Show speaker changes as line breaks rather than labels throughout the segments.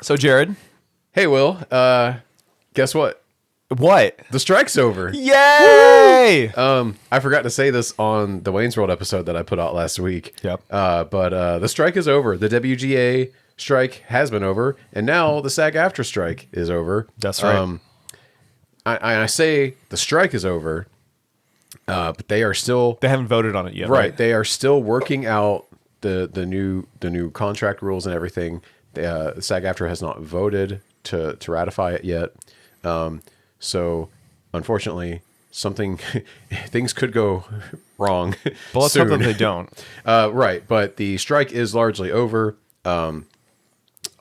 So, Jared.
Hey, Will. Guess what?
What?
The strike's over.
Yay!
I forgot to say this on the Wayne's World episode that I put out last week.
Yep.
But the strike is over. The WGA strike has been over, and now the SAG-AFTRA strike is over.
That's right.
I say the strike is over, but they are still...
They haven't voted on it yet,
Right. They are still working out the new contract rules and everything. The SAG-AFTRA has not voted to ratify it yet. So, unfortunately, things could go wrong.
But let's hope that they don't.
Right, but the strike is largely over. All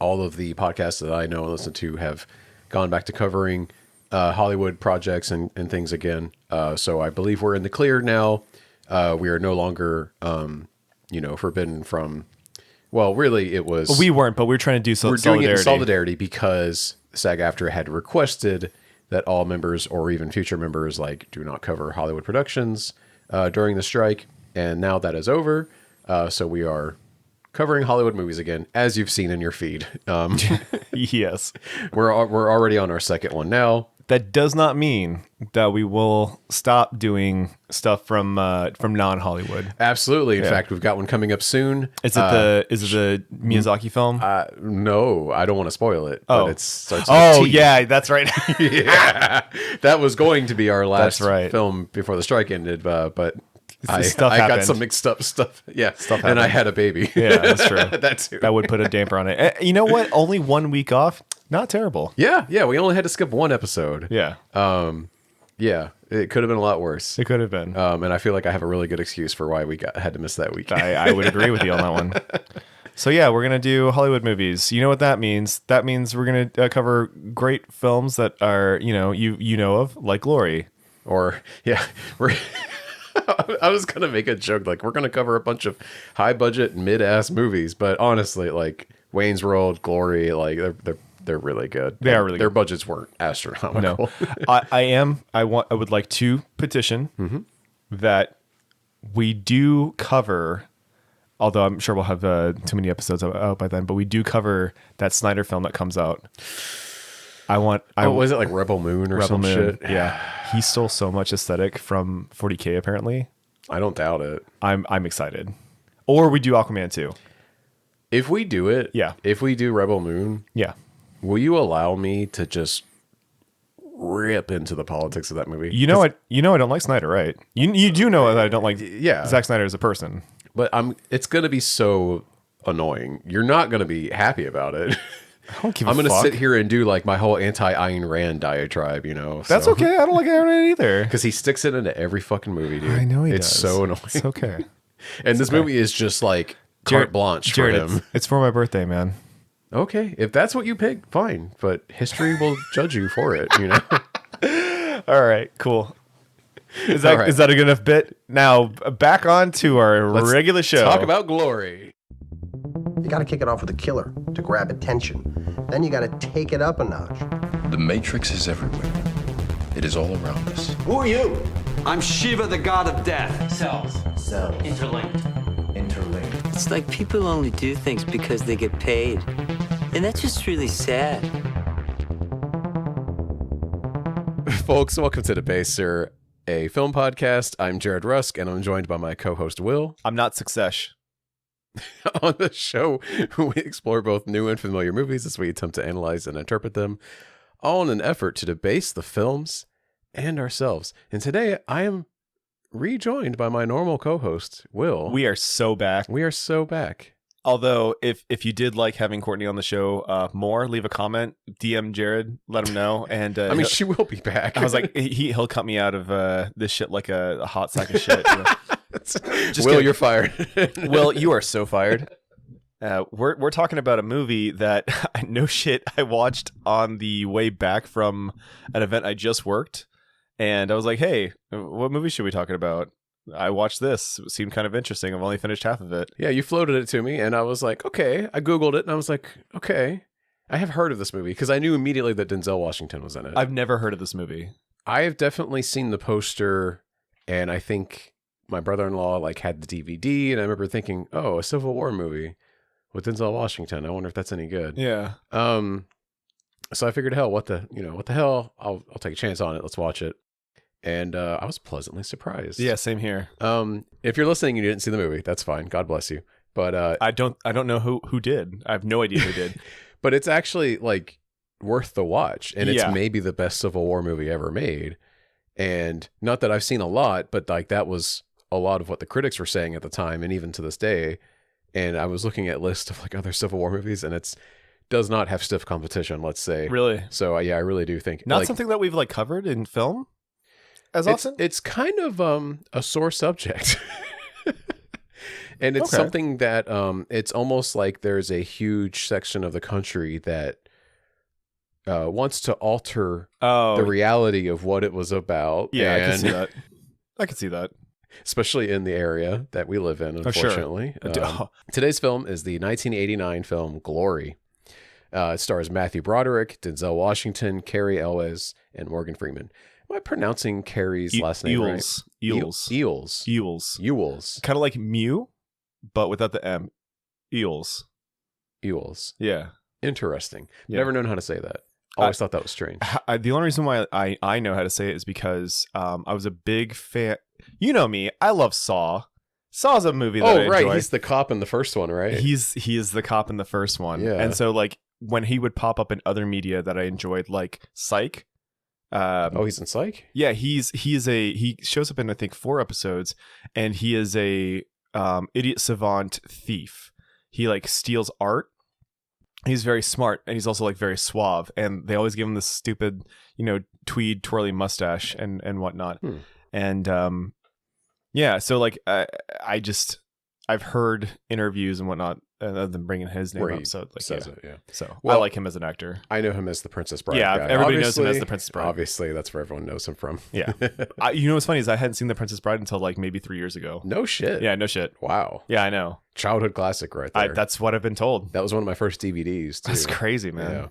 of the podcasts that I know and listen to have gone back to covering Hollywood projects and things again. So I believe we're in the clear now. We are no longer, forbidden from. Well, really, it was.
Well, we weren't, but we were trying to do
We're
solidarity.
doing it in solidarity because SAG-AFTRA had requested that all members or even future members do not cover Hollywood productions during the strike, and now that is over. So we are covering Hollywood movies again, as you've seen in your feed.
Yes,
we're already on our second one now.
That does not mean that we will stop doing stuff from non-Hollywood.
Absolutely. In fact, we've got one coming up soon.
Is it the Miyazaki film?
No, I don't want to spoil it.
Oh,
but it starts with T.
Yeah, that's right.
Yeah, that was going to be our last
That's right.
film before the strike ended, but I
Stuff
got
happened.
some mixed up stuff. Yeah,
Stuff
and I
happened.
had a baby.
Yeah, that's true.
That too.
That would put a damper on it. You know what? Only 1 week off. Not terrible.
Yeah. We only had to skip one episode.
Yeah.
Yeah, it could have been a lot worse.
It could have been.
And I feel like I have a really good excuse for why we had to miss that week.
I would agree with you on that one. So yeah, we're gonna do Hollywood movies. You know what that means? That means we're gonna cover great films that are you know of, like Glory.
Or I was gonna make a joke we're gonna cover a bunch of high budget mid-ass movies, but honestly, Wayne's World, Glory, they're really good.
They are really
Their
good.
budgets weren't astronomical.
No, I would like to petition that we do cover. Although I'm sure we'll have too many episodes out by then, but we do cover that Snyder film that comes out.
Was it Rebel Moon or
Rebel
some
Moon.
shit?
Yeah, he stole so much aesthetic from 40K. Apparently,
I don't doubt it.
I'm excited. Or we do Aquaman 2.
If we do it,
Yeah.
If we do Rebel Moon,
Yeah.
will you allow me to just rip into the politics of that movie?
I don't like Snyder, right? You do know that I don't like Zack Snyder as a person.
But it's gonna be so annoying. You're not gonna be happy about it.
I don't give a
I'm gonna
fuck.
sit here and do my whole anti-Ayn Rand diatribe,
That's okay. I don't like Aaron either.
Because he sticks it into every fucking movie, dude.
I know he
it's
does.
so annoying.
It's okay.
And this movie is just carte blanche for
Jared,
him.
it's for my birthday, man.
Okay, if that's what you pick, fine. But history will judge you for it.
All right, cool. Is
All right.
that a good enough bit? Now back on to our regular show.
Talk about Glory.
You gotta kick it off with a killer to grab attention. Then you gotta take it up a notch.
The Matrix is everywhere. It is all around us.
Who are you? I'm Shiva, the god of death.
Cells. Interlinked.
It's like people only do things because they get paid. And that's just really sad.
Folks, welcome to The Baser, a film podcast. I'm Jared Rusk, and I'm joined by my co-host, Will.
I'm not Success.
On the show, we explore both new and familiar movies as we attempt to analyze and interpret them, all in an effort to debase the films and ourselves. And today, I am rejoined by my normal co-host, Will.
We are so back.
We are so back.
Although, if you did like having Courtney on the show more, leave a comment, DM Jared, let him know. And
I mean, she will be back.
I was like, he'll cut me out of this shit like a hot sack of shit.
Will, kidding. You're fired.
Will, you are so fired. We're talking about a movie that no shit I watched on the way back from an event I just worked, and I was like, hey, what movie should we be talking about? I watched this. It seemed kind of interesting. I've only finished half of it.
Yeah, you floated it to me, and I was like, okay. I Googled it, and I was like, okay. I have heard of this movie, because I knew immediately that Denzel Washington was in it.
I've never heard of this movie.
I have definitely seen the poster, and I think my brother-in-law had the DVD, and I remember thinking, oh, a Civil War movie. with Denzel Washington. I wonder if that's any good.
Yeah.
So I figured, hell, what the hell? I'll take a chance on it. Let's watch it. And I was pleasantly surprised.
Yeah, same here.
If you're listening and you didn't see the movie, that's fine. God bless you. But
I don't know who did. I have no idea who did.
but it's actually like worth the watch, and it's
Yeah.
maybe the best Civil War movie ever made. And not that I've seen a lot, but like that was a lot of what the critics were saying at the time, and even to this day. And I was looking at lists of like other Civil War movies, and it's does not have stiff competition, let's say.
Really?
So yeah, I really do think
Not
like,
something that we've like covered in film as often?
it's kind of a sore subject. And it's
Okay.
something that it's almost like there's a huge section of the country that wants to alter
Oh,
the reality of what it was about.
yeah, I can
and
see that. I can see that.
especially in the area that we live in,
Oh, sure.
unfortunately.
Oh.
Today's film is the 1989 film Glory. It stars Matthew Broderick, Denzel Washington, Cary Elwes, and Morgan Freeman. Am I pronouncing Cary's last name right?
Eels.
Ewells.
Kind of like Mew, but without the M. Eels.
Ewells.
Yeah.
Interesting.
Yeah.
Never known how to say that. Always thought that was strange.
The only reason why I know how to say it is because I was a big fan. You know me. I love Saw. Saw's a movie that I
Oh, right.
enjoy.
He's the cop in the first one, right?
He is the cop in the first one.
Yeah.
And so like when he would pop up in other media that I enjoyed, like Psych.
He's in Psych?
Yeah, he shows up in I think 4 episodes, and he is a idiot savant thief. He like steals art. He's very smart, and he's also like very suave, and they always give him this stupid, tweed twirly mustache and whatnot. And yeah, so like I've heard interviews and whatnot of them bringing his name
Where
up.
he
So like
says
yeah.
it, yeah.
So
Well,
I like him as an actor.
I know him as the Princess Bride
Yeah,
guy.
everybody knows him as
Obviously-
the Princess Bride.
Obviously, that's where everyone knows him from.
Yeah. What's funny is I hadn't seen The Princess Bride until like maybe 3 years ago.
No shit.
Yeah, no shit.
Wow.
Yeah, I know.
Childhood classic right there.
That's what I've been told.
That was one of my first DVDs, too.
That's crazy, man.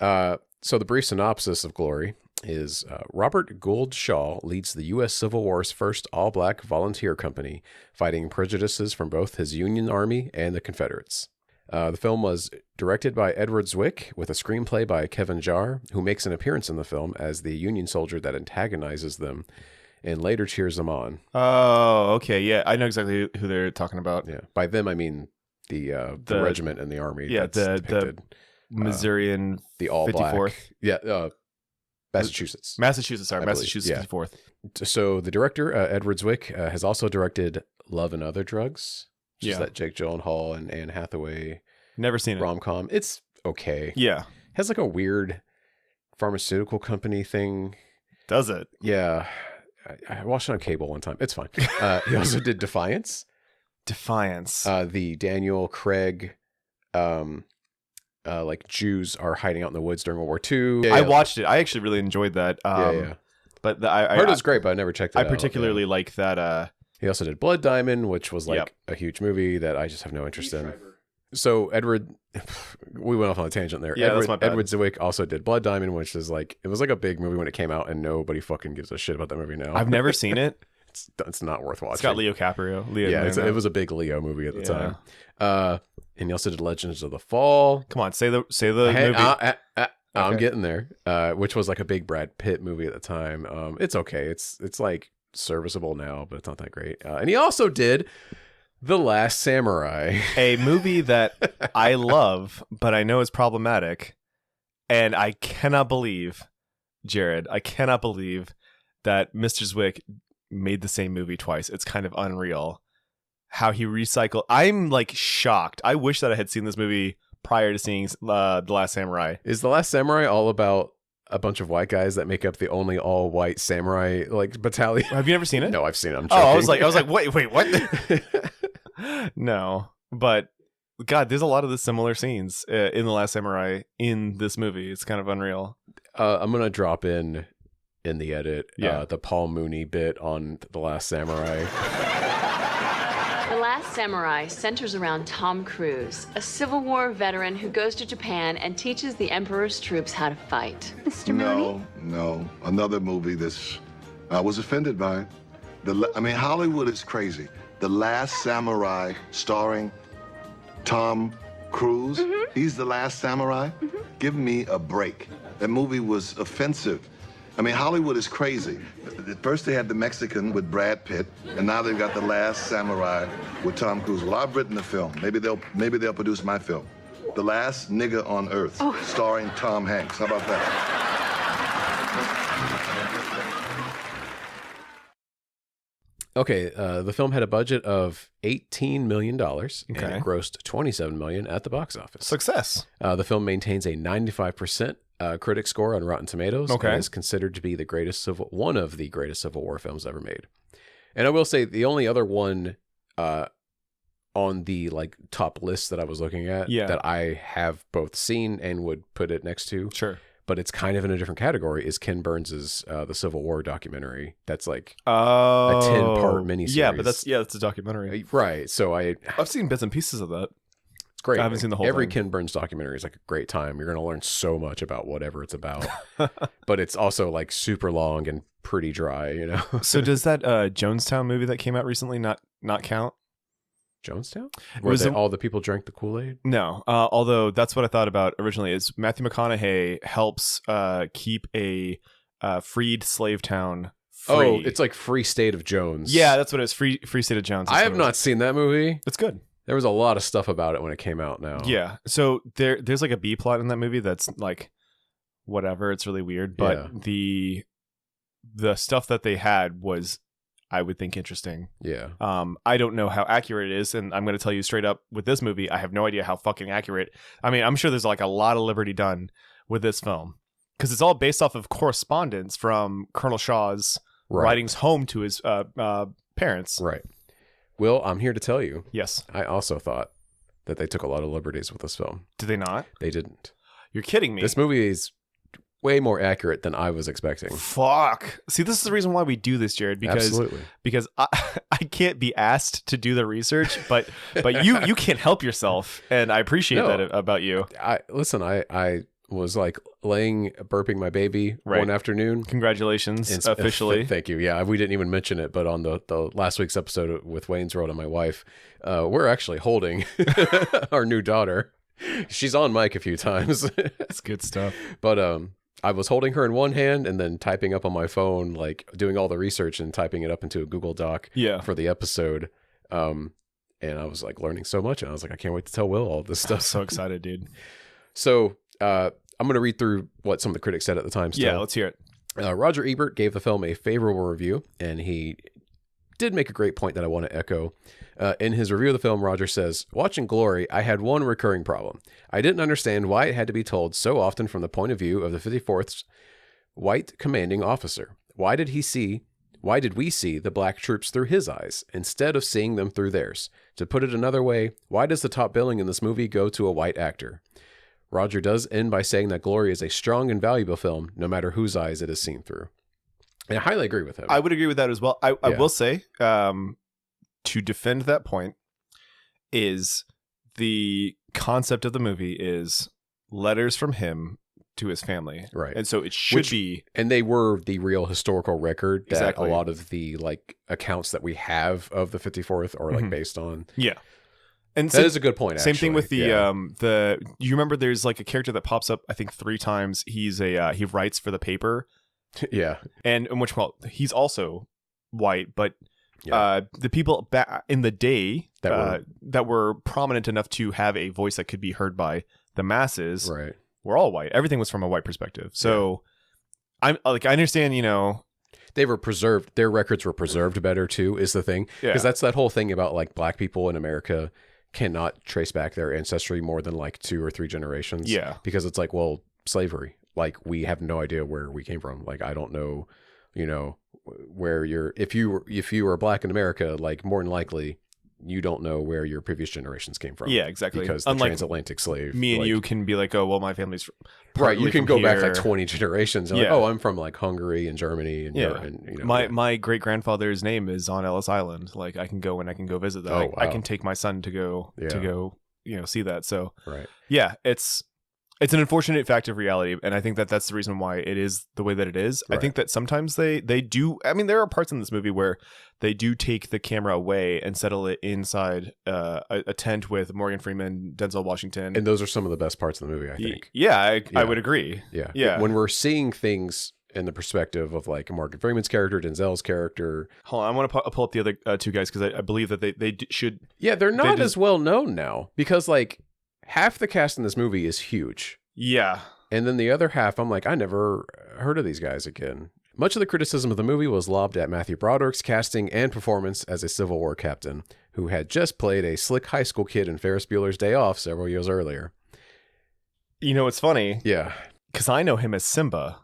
Yeah. So the brief synopsis of Glory is Robert Gould Shaw leads the U.S. Civil War's first all-black volunteer company, fighting prejudices from both his Union Army and the Confederates. The film was directed by Edward Zwick with a screenplay by Kevin Jarre, who makes an appearance in the film as the Union soldier that antagonizes them and later cheers them on.
Oh, okay. Yeah, I know exactly who they're talking about.
Yeah. By them, I mean the regiment and the army.
Yeah,
that's
the
depicted.
Missourian
The all-black.
54th.
Yeah, Massachusetts.
Massachusetts, sorry,
I believe,
Massachusetts
yeah.
54th.
So the director, Edward Zwick, has also directed Love and Other Drugs, which is
Yeah.
that Jake Gyllenhaal and Anne Hathaway
Never seen it.
rom-com. It's okay.
Yeah.
Has like a weird pharmaceutical company thing.
Does it?
Yeah. I watched it on cable one time. It's fine. He also did Defiance.
Defiance.
The Daniel Craig, like Jews are hiding out in the woods during World War II.
I watched it. I actually really enjoyed that.
Yeah.
But
I heard it was great, but I never checked it out.
I particularly like that.
He also did Blood Diamond, which was like
Yep.
a huge movie that I just have no interest in. So Edward, we went off on a tangent there.
Yeah, that's my bad.
Edward Zwick also did Blood Diamond, which is like, it was like a big movie when it came out, and nobody fucking gives a shit about that movie now.
I've never seen it.
It's not worth watching.
It's got Leo Caprio.
Yeah, it was a big Leo movie at the time. And he also did Legends of the Fall.
Come on, say the movie.
I'm getting there. Which was like a big Brad Pitt movie at the time. It's okay. It's like serviceable now, but it's not that great. And he also did The Last Samurai.
A movie that I love, but I know is problematic. And I cannot believe, Jared, that Mr. Zwick made the same movie twice. It's kind of unreal how he recycled. I'm like shocked. I wish that I had seen this movie prior to seeing The Last Samurai.
Is The Last Samurai all about a bunch of white guys that make up the only all white samurai like battalion?
Have you never seen it?
No, I've seen it. I'm
Oh, I
joking.
was like, wait, what? No, but God, there's a lot of the similar scenes in The Last Samurai in this movie. It's kind of unreal.
I'm gonna drop in the edit
Yeah.
the Paul Mooney bit on The Last Samurai.
The Last Samurai centers around Tom Cruise, a Civil War veteran who goes to Japan and teaches the Emperor's troops how to fight.
Mr. Mooney? No. Another movie this I was offended by. Hollywood is crazy. The Last Samurai starring Tom Cruise? He's the last samurai? Give me a break. That movie was offensive. I mean, Hollywood is crazy. At first they had the Mexican with Brad Pitt, and now they've got the last samurai with Tom Cruise. Well, I've written the film. Maybe they'll produce my film. The Last Nigga on Earth, starring Tom Hanks. How about that?
Okay, the film had a budget of $18 million, and it grossed $27 million at the box office.
Success.
The film maintains a 95% critic score on Rotten Tomatoes, and is considered to be one of the greatest Civil War films ever made. And I will say the only other one on the like top list that I was looking at that I have both seen and would put it next to, but it's kind of in a different category, is Ken Burns's The Civil War documentary. That's like a 10-part miniseries.
Yeah, but that's a documentary.
Right. So I've
seen bits and pieces of that.
It's great.
I haven't seen the whole
Every
thing.
Ken Burns documentary is like a great time. You're going to learn so much about whatever it's about. But it's also like super long and pretty dry, you know?
So does that Jonestown movie that came out recently not count?
Jonestown? Where all the people drank the Kool-Aid?
No, although that's what I thought about originally. Is Matthew McConaughey helps keep a freed slave town free.
Oh, it's like Free State of Jones.
Yeah, that's what it is. Free State of Jones.
I have not seen that movie.
It's good.
There was a lot of stuff about it when it came out now.
Yeah. So there's like a B plot in that movie that's like whatever. It's really weird, but the stuff that they had was, I would think, interesting.
Yeah.
I don't know how accurate it is, and I'm going to tell you straight up, with this movie, I have no idea how fucking accurate. I mean, I'm sure there's like a lot of liberty done with this film because it's all based off of correspondence from Colonel Shaw's writings home to his parents.
Right. Will, I'm here to tell you.
Yes.
I also thought that they took a lot of liberties with this film.
Did they not?
They didn't.
You're kidding me.
This movie is way more accurate than I was expecting.
Fuck. See, this is the reason why we do this, Jared, because I can't be asked to do the research, but you can't help yourself, and I appreciate that about you.
I was like burping my baby one afternoon.
Congratulations, officially.
Thank you. Yeah, we didn't even mention it, but on the last week's episode with Wayne's World and my wife, we're actually holding our new daughter. She's on mic a few times.
That's good stuff.
But I was holding her in one hand and then typing up on my phone, like doing all the research and typing it up into a Google Doc for the episode. And I was like learning so much, and I was like, I can't wait to tell Will all this stuff.
I'm so excited, dude.
So I'm going to read through what some of the critics said at the time. Still.
Yeah, let's hear it.
Roger Ebert gave the film a favorable review, and he did make a great point that I want to echo. In his review of the film, Roger says, "Watching Glory, I had one recurring problem. I didn't understand why it had to be told so often from the point of view of the 54th's white commanding officer. Why did we see the black troops through his eyes instead of seeing them through theirs? To put it another way, why does the top billing in this movie go to a white actor?" Roger does end by saying that Glory is a strong and valuable film, no matter whose eyes it is seen through. And I highly agree with him.
I would agree with that as well. I will say, to defend that point, is the concept of the movie is letters from him to his family.
Right.
And so it should be.
And they were the real historical record that a lot of the like accounts that we have of the 54th are like based on.
Yeah. And
that is a good point.
Same thing with the you remember there's like a character that pops up I think 3 times. He's he writes for the paper.
Yeah.
And in which he's also white, but the people back in the day that were prominent enough to have a voice that could be heard by the masses were all white. Everything was from a white perspective. So I'm like, I understand,
they were preserved. Their records were preserved better too, is the thing. Because that's that whole thing about like black people in America cannot trace back their ancestry more than like 2 or 3 generations.
Yeah.
Because it's like, well, slavery. Like we have no idea where we came from. Like I don't know, where if you were black in America, like more than likely you don't know where your previous generations came from.
Yeah, exactly.
Because the transatlantic slave.
Me and you can be like, oh, well, my family's
right. You can go
here.
back like 20 generations. And like, oh, I'm from like Hungary and Germany and Europe. And,
my great grandfather's name is on Ellis Island. Like I can go visit that.
Oh, wow.
I can take my son to go see that. So
right.
Yeah, it's It's an unfortunate fact of reality, and I think that that's the reason why it is the way that it is.
Right.
I think that sometimes they do. I mean, there are parts in this movie where they do take the camera away and settle it inside a tent with Morgan Freeman, Denzel Washington,
And those are some of the best parts of the movie, I think.
I would agree.
Yeah. When we're seeing things in the perspective of like Morgan Freeman's character, Denzel's character.
Hold on, I want to pull up the other two guys because I believe that they should.
Yeah, they're not as well known now because like half the cast in this movie is huge.
Yeah.
And then the other half, I'm like, I never heard of these guys again. Much of the criticism of the movie was lobbed at Matthew Broderick's casting and performance as a Civil War captain who had just played a slick high school kid in Ferris Bueller's Day Off several years earlier.
You know, it's funny.
Yeah.
Because I know him as Simba.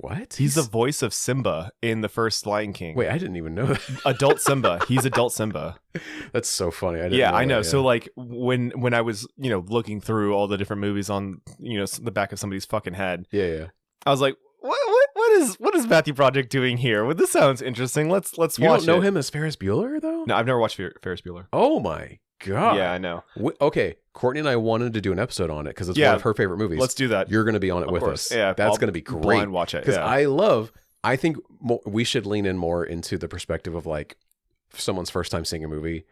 What?
He's the voice of Simba in the first Lion King.
Wait, I didn't even know that.
Adult Simba. He's adult Simba.
That's so funny.
I know. So like when I was, looking through all the different movies on, the back of somebody's fucking head.
Yeah.
I was like, what is Matthew Broderick doing here? Well, this sounds interesting. Let's watch it.
You don't know him as Ferris Bueller though?
No, I've never watched Ferris Bueller.
Oh my God.
Yeah, I know.
Okay, Courtney and I wanted to do an episode on it because it's one of her favorite movies.
Let's do that.
You're going to be on it with us.
Yeah,
that's going to be great.
Blind watch it
because I think we should lean in more into the perspective of like someone's first time seeing a movie,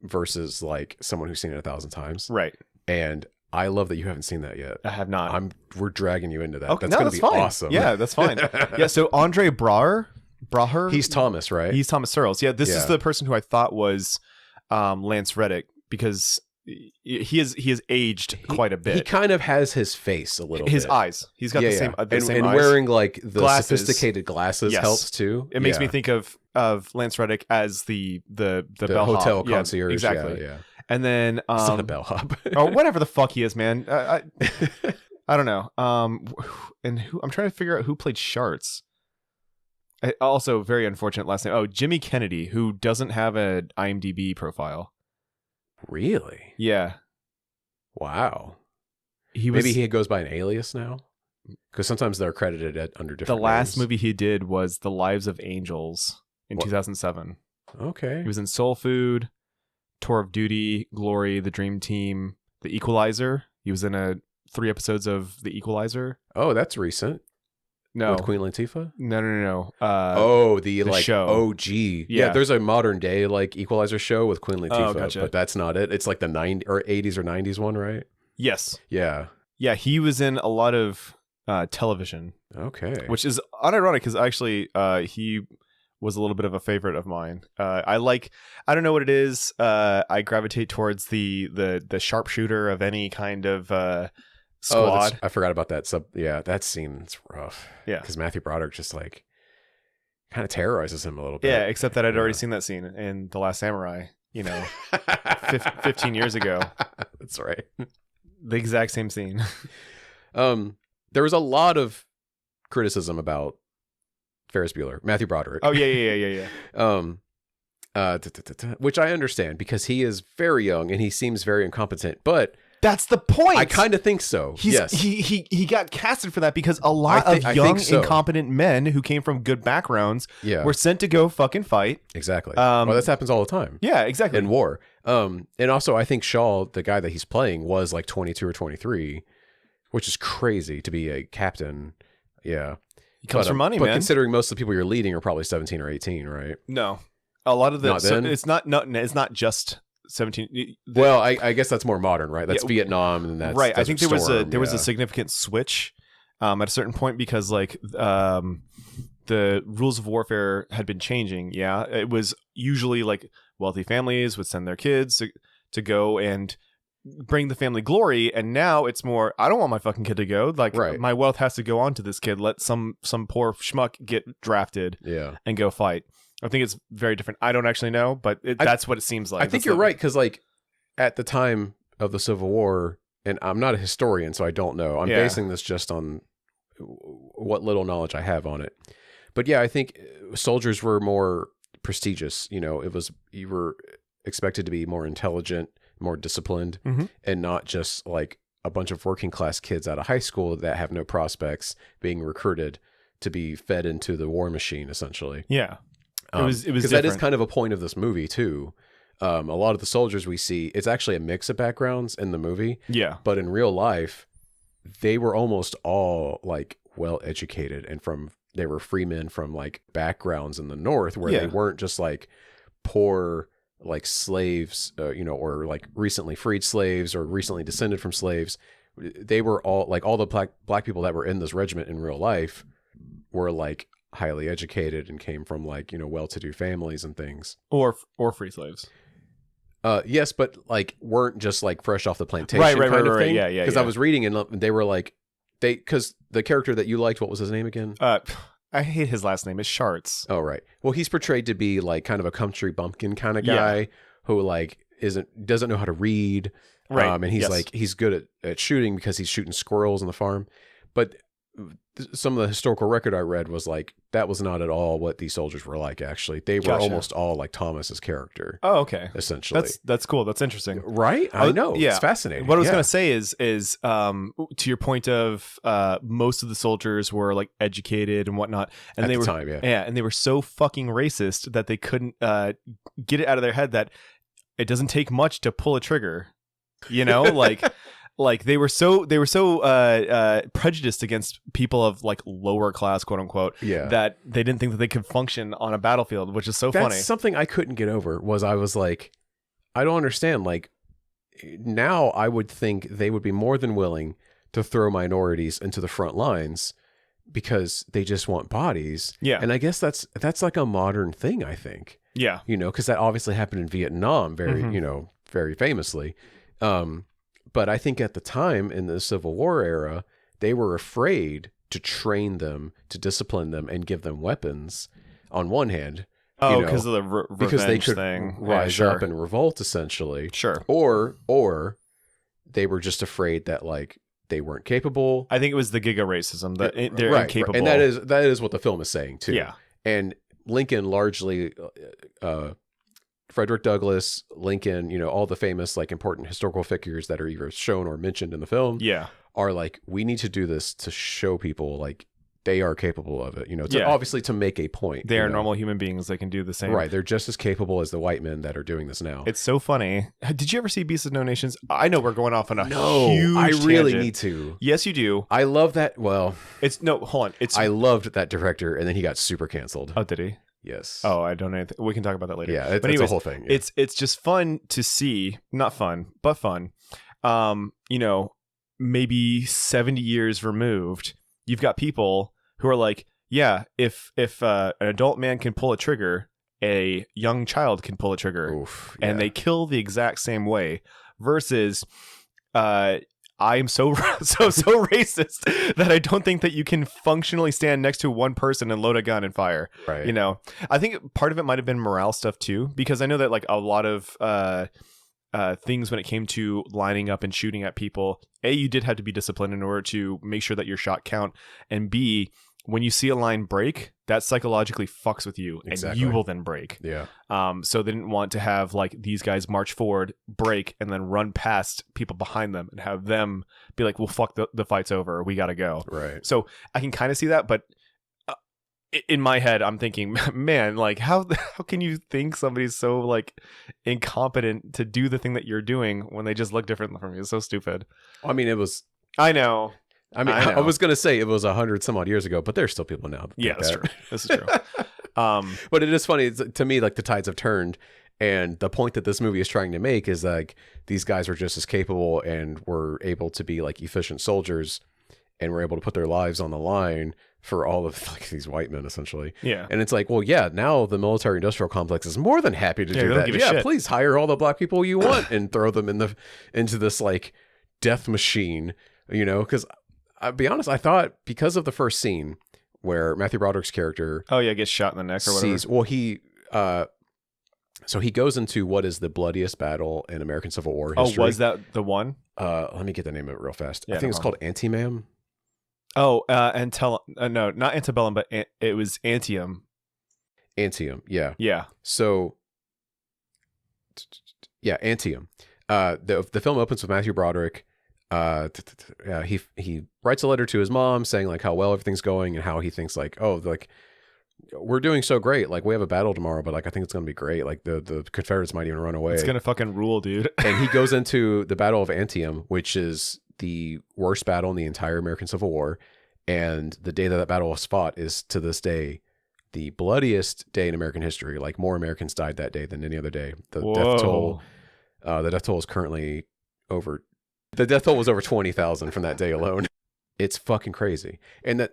versus like someone who's seen it 1,000 times,
right?
And I love that you haven't seen that yet.
I have not.
We're dragging you into that.
Okay,
that's going to be
fine.
awesome.
Yeah, that's fine. Yeah. So Andre Braugher.
He's Thomas, right?
He's Thomas Searles. Yeah, this is the person who I thought was Lance Reddick because he has aged quite a bit.
He kind of has his face a little
his
bit.
eyes. He's got the same
and
eyes.
Wearing like the
glasses.
sophisticated glasses helps too.
It makes me think of Lance Reddick as the bellhop.
Hotel concierge.
Exactly.
Yeah.
And then
He's not a bellhop.
or whatever the fuck he is, man. I don't know. And I'm trying to figure out who played Sharts. Also, very unfortunate last name. Oh, Jimmy Kennedy, who doesn't have an IMDb profile.
Really?
Yeah.
Wow. Maybe he goes by an alias now? Because sometimes they're credited under different
The last
names.
movie he did was The Lives of Angels in 2007.
Okay.
He was in Soul Food, Tour of Duty, Glory, The Dream Team, The Equalizer. He was in 3 episodes of The Equalizer.
Oh, that's recent.
No.
With Queen Latifah?
No.
The
show.
OG. Yeah, there's a modern day like Equalizer show with Queen Latifah,
gotcha.
but that's not it. It's like the 80s or 90s one, right?
Yes.
Yeah.
Yeah, he was in a lot of television.
Okay.
Which is unironic because actually he was a little bit of a favorite of mine. I don't know what it is. I gravitate towards the sharpshooter of any kind of squad.
I forgot about that. That scene's rough.
Yeah.
Because Matthew Broderick just like kind of terrorizes him a little bit.
Yeah, except that I'd already seen that scene in The Last Samurai, 15 years ago.
That's right.
The exact same scene.
There was a lot of criticism about Ferris Bueller, Matthew Broderick.
Oh, yeah.
Which I understand because he is very young and he seems very incompetent, but
that's the point.
I kind of think so. Yes.
He got casted for that because a lot of young, incompetent men who came from good backgrounds were sent to go fucking fight.
Exactly. Well, this happens all the time.
Yeah, exactly.
In war. And also, I think Shaw, the guy that he's playing, was like 22 or 23, which is crazy to be a captain. Yeah.
He comes from money,
but
man.
Considering most of the people you're leading are probably 17 or 18, right?
No. A lot of the... it's not just... 17.
Well, I guess that's more modern, right? That's Vietnam, and that's
right. I think there was a
yeah.
significant switch at a certain point because like the rules of warfare had been changing. Yeah, it was usually like wealthy families would send their kids to go and bring the family glory, and now it's more I don't want my fucking kid to go. Like my wealth has to go on to this kid. Let some poor schmuck get drafted, and go fight. I think it's very different. I don't actually know, but that's what it seems like.
I think you're right because, like, at the time of the Civil War, and I'm not a historian, so I don't know. I'm basing this just on what little knowledge I have on it. But yeah, I think soldiers were more prestigious. You were expected to be more intelligent, more disciplined, and not just like a bunch of working class kids out of high school that have no prospects being recruited to be fed into the war machine, essentially.
Yeah. It was because
that is kind of a point of this movie too. A lot of the soldiers we see, it's actually a mix of backgrounds in the movie.
Yeah,
but in real life, they were almost all like well educated and they were free men from like backgrounds in the North where they weren't just like poor like slaves, or like recently freed slaves or recently descended from slaves. They were all like all the black people that were in this regiment in real life were like highly educated and came from like, well-to-do families and things.
Or free slaves.
Yes, but like weren't just like fresh off the plantation
Right,
kind of thing.
Yeah.
Because I was reading and they were like, because the character that you liked, what was his name again?
I hate his last name. It's Sharts.
Oh, right. Well, he's portrayed to be like kind of a country bumpkin kind of guy who like doesn't know how to read.
Right.
And he's like, he's good at shooting because he's shooting squirrels on the farm. But some of the historical record I read was like, that was not at all what these soldiers were like, actually. They were almost all like Thomas's character.
Oh, okay.
Essentially.
That's cool. That's interesting.
Right? I know. Yeah. It's fascinating.
What I was going to say is to your point of most of the soldiers were like educated and whatnot. And
At
they
the
were,
time, yeah.
And they were so fucking racist that they couldn't get it out of their head that it doesn't take much to pull a trigger. Like they were so prejudiced against people of like lower class, quote unquote, that they didn't think that they could function on a battlefield, which is so funny.
That's something I couldn't get over. I was like, I don't understand. Like now, I would think they would be more than willing to throw minorities into the front lines because they just want bodies.
Yeah,
and I guess that's like a modern thing. I think.
Yeah,
because that obviously happened in Vietnam, very famously. But I think at the time in the Civil War era, they were afraid to train them, to discipline them, and give them weapons. On one hand,
because of the
because they could
thing.
rise up and revolt, essentially.
Sure.
Or they were just afraid that like they weren't capable.
I think it was the giga racism that they're incapable,
and that is what the film is saying too.
Yeah.
And Lincoln largely. Frederick Douglass, Lincoln, all the famous like important historical figures that are either shown or mentioned in the film are like, we need to do this to show people like they are capable of it, obviously to make a point.
They are normal human beings. They can do the same.
Right. They're just as capable as the white men that are doing this now.
It's so funny. Did you ever see Beasts of No Nations? I know we're going off on a huge
I really
tangent.
need to.
Yes, you do.
I love that. Well,
hold on.
I loved that director and then he got super canceled.
Oh, did he?
Yes.
Oh, I don't know anything. We can talk about that later.
Yeah, it's a whole thing. Yeah.
It's just fun to see. Not fun, but fun. Maybe 70 years removed, you've got people who are like, yeah, if an adult man can pull a trigger, a young child can pull a trigger.
Oof,
and they kill the exact same way. Versus, I am so racist that I don't think that you can functionally stand next to one person and load a gun and fire.
Right.
I think part of it might have been morale stuff too, because I know that like a lot of things when it came to lining up and shooting at people, A, you did have to be disciplined in order to make sure that your shot count, and B, when you see a line break, that psychologically fucks with you, and you will then break.
Yeah.
So they didn't want to have like these guys march forward, break, and then run past people behind them and have them be like, "Well, fuck, the fight's over. We gotta go."
Right.
So I can kind of see that, but in my head, I'm thinking, man, like how can you think somebody's so like incompetent to do the thing that you're doing when they just look different from you? It's so stupid.
I mean, it was.
I know.
I was going to say it was 100 some odd years ago, but there's still people now.
Yeah, that's true. This is true.
But it is funny to me, like the tides have turned, and the point that this movie is trying to make is like these guys were just as capable and were able to be like efficient soldiers, and were able to put their lives on the line for all of like these white men, essentially.
Yeah.
And it's like, well, yeah, now the military industrial complex is more than happy to do that. Yeah, please hire all the black people you want and throw them into this like death machine, because. I'll be honest, I thought because of the first scene where Matthew Broderick's character
gets shot in the neck or whatever.
So he goes into what is the bloodiest battle in American Civil War history.
Oh, was that the one?
Let me get the name of it real fast.
Yeah,
I think it's called Antietam.
Oh, no, not Antebellum, but it was Antium.
Antietam, yeah.
Yeah.
So, yeah, Antietam. The film opens with Matthew Broderick. He writes a letter to his mom saying like how well everything's going and how he thinks like, oh, like we're doing so great, like we have a battle tomorrow, but like I think it's gonna be great, like the Confederates might even run away.
It's gonna fucking rule, dude.
And he goes into the Battle of Antietam, which is the worst battle in the entire American Civil War. And the day that that battle was fought is to this day the bloodiest day in American history. Like more Americans died that day than any other day. The death toll is currently over. The death toll was over 20,000 from that day alone. It's fucking crazy. And that,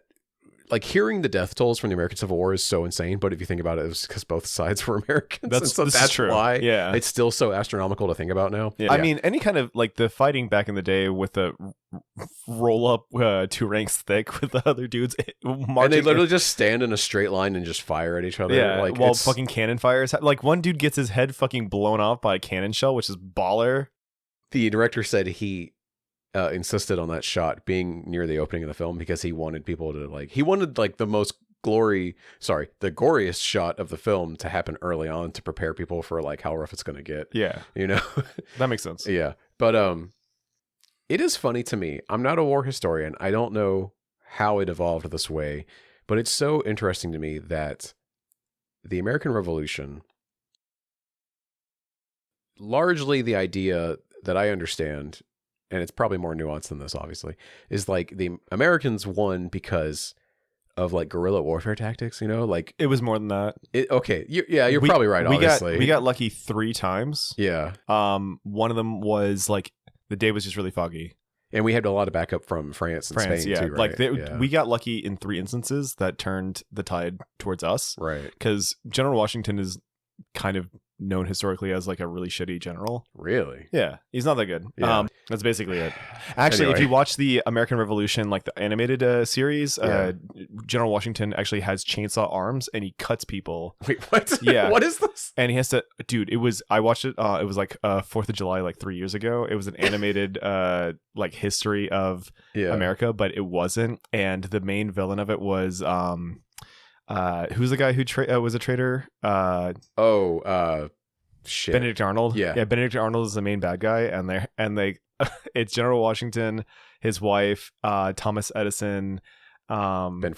like, hearing the death tolls from the American Civil War is so insane. But if you think about it, it was because both sides were Americans. That's true. Why it's still so astronomical to think about now.
Yeah. I mean, any kind of like the fighting back in the day with the roll up 2 ranks thick with the other dudes marching.
And they literally just stand in a straight line and just fire at each other.
Yeah,
like,
while fucking cannon fires. Like one dude gets his head fucking blown off by a cannon shell, which is baller. The
director said he insisted on that shot being near the opening of the film because he wanted people to the goriest shot of the film to happen early on to prepare people for like how rough it's going to get.
Yeah.
You know?
That makes sense.
Yeah. But it is funny to me. I'm not a war historian. I don't know how it evolved this way, but it's so interesting to me that the American Revolution, largely the idea that I understand, and it's probably more nuanced than this, obviously, is like the Americans won because of like guerrilla warfare tactics, you know? Like
it was more than that.
You're probably right, obviously.
We got lucky 3 times.
Yeah.
One of them was like the day was just really foggy.
And we had a lot of backup from France and Spain too, right?
Like we got lucky in 3 instances that turned the tide towards us.
Right.
Because General Washington is kind of known historically as like a really shitty general.
Really?
Yeah, he's not that good.
Yeah.
That's basically it. Actually, if you watch the American Revolution, like the animated series, General Washington actually has chainsaw arms and he cuts people.
Wait, what?
Yeah.
What is this?
And he has to, dude, I watched it. It was like 4th of July, like 3 years ago. It was an animated like history of America, but it wasn't. And the main villain of it was who's the guy who was a traitor?
Shit.
Benedict Arnold.
Yeah.
Benedict Arnold is the main bad guy, and they it's General Washington, his wife, Thomas Edison,
Ben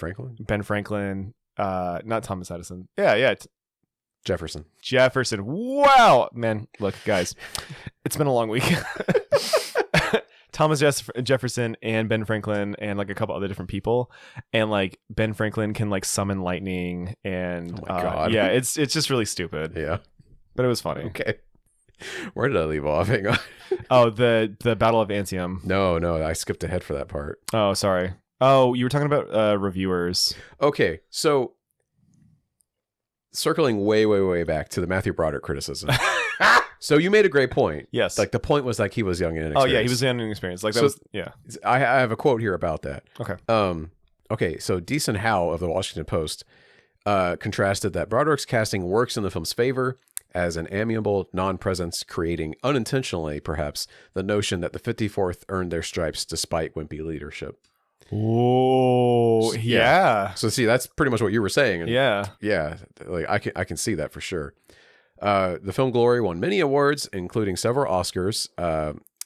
Franklin,
not Thomas Edison. Yeah.
Jefferson.
Wow, man, look, guys, it's been a long week. Thomas Jefferson and Ben Franklin and like a couple other different people, and like Ben Franklin can like summon lightning, and
oh my God.
Yeah, it's just really stupid.
Yeah,
but it was funny.
Okay, where did I leave off? Hang on.
Oh, the Battle of Antietam.
No, I skipped ahead for that part.
Oh, sorry. Oh, you were talking about reviewers.
Okay, so circling way back to the Matthew Broderick criticism. So you made a great point.
Yes.
Like the point was like he was young and inexperienced.
Oh yeah, he was young and inexperienced. Like that was
I have a quote here about that.
Okay.
Okay, so Deason Howe of the Washington Post contrasted that Broderick's casting works in the film's favor as an amiable non-presence, creating unintentionally, perhaps, the notion that the 54th earned their stripes despite wimpy leadership.
Oh, yeah.
So see, that's pretty much what you were saying. And
yeah.
Like I can see that for sure. The film Glory won many awards, including several Oscars,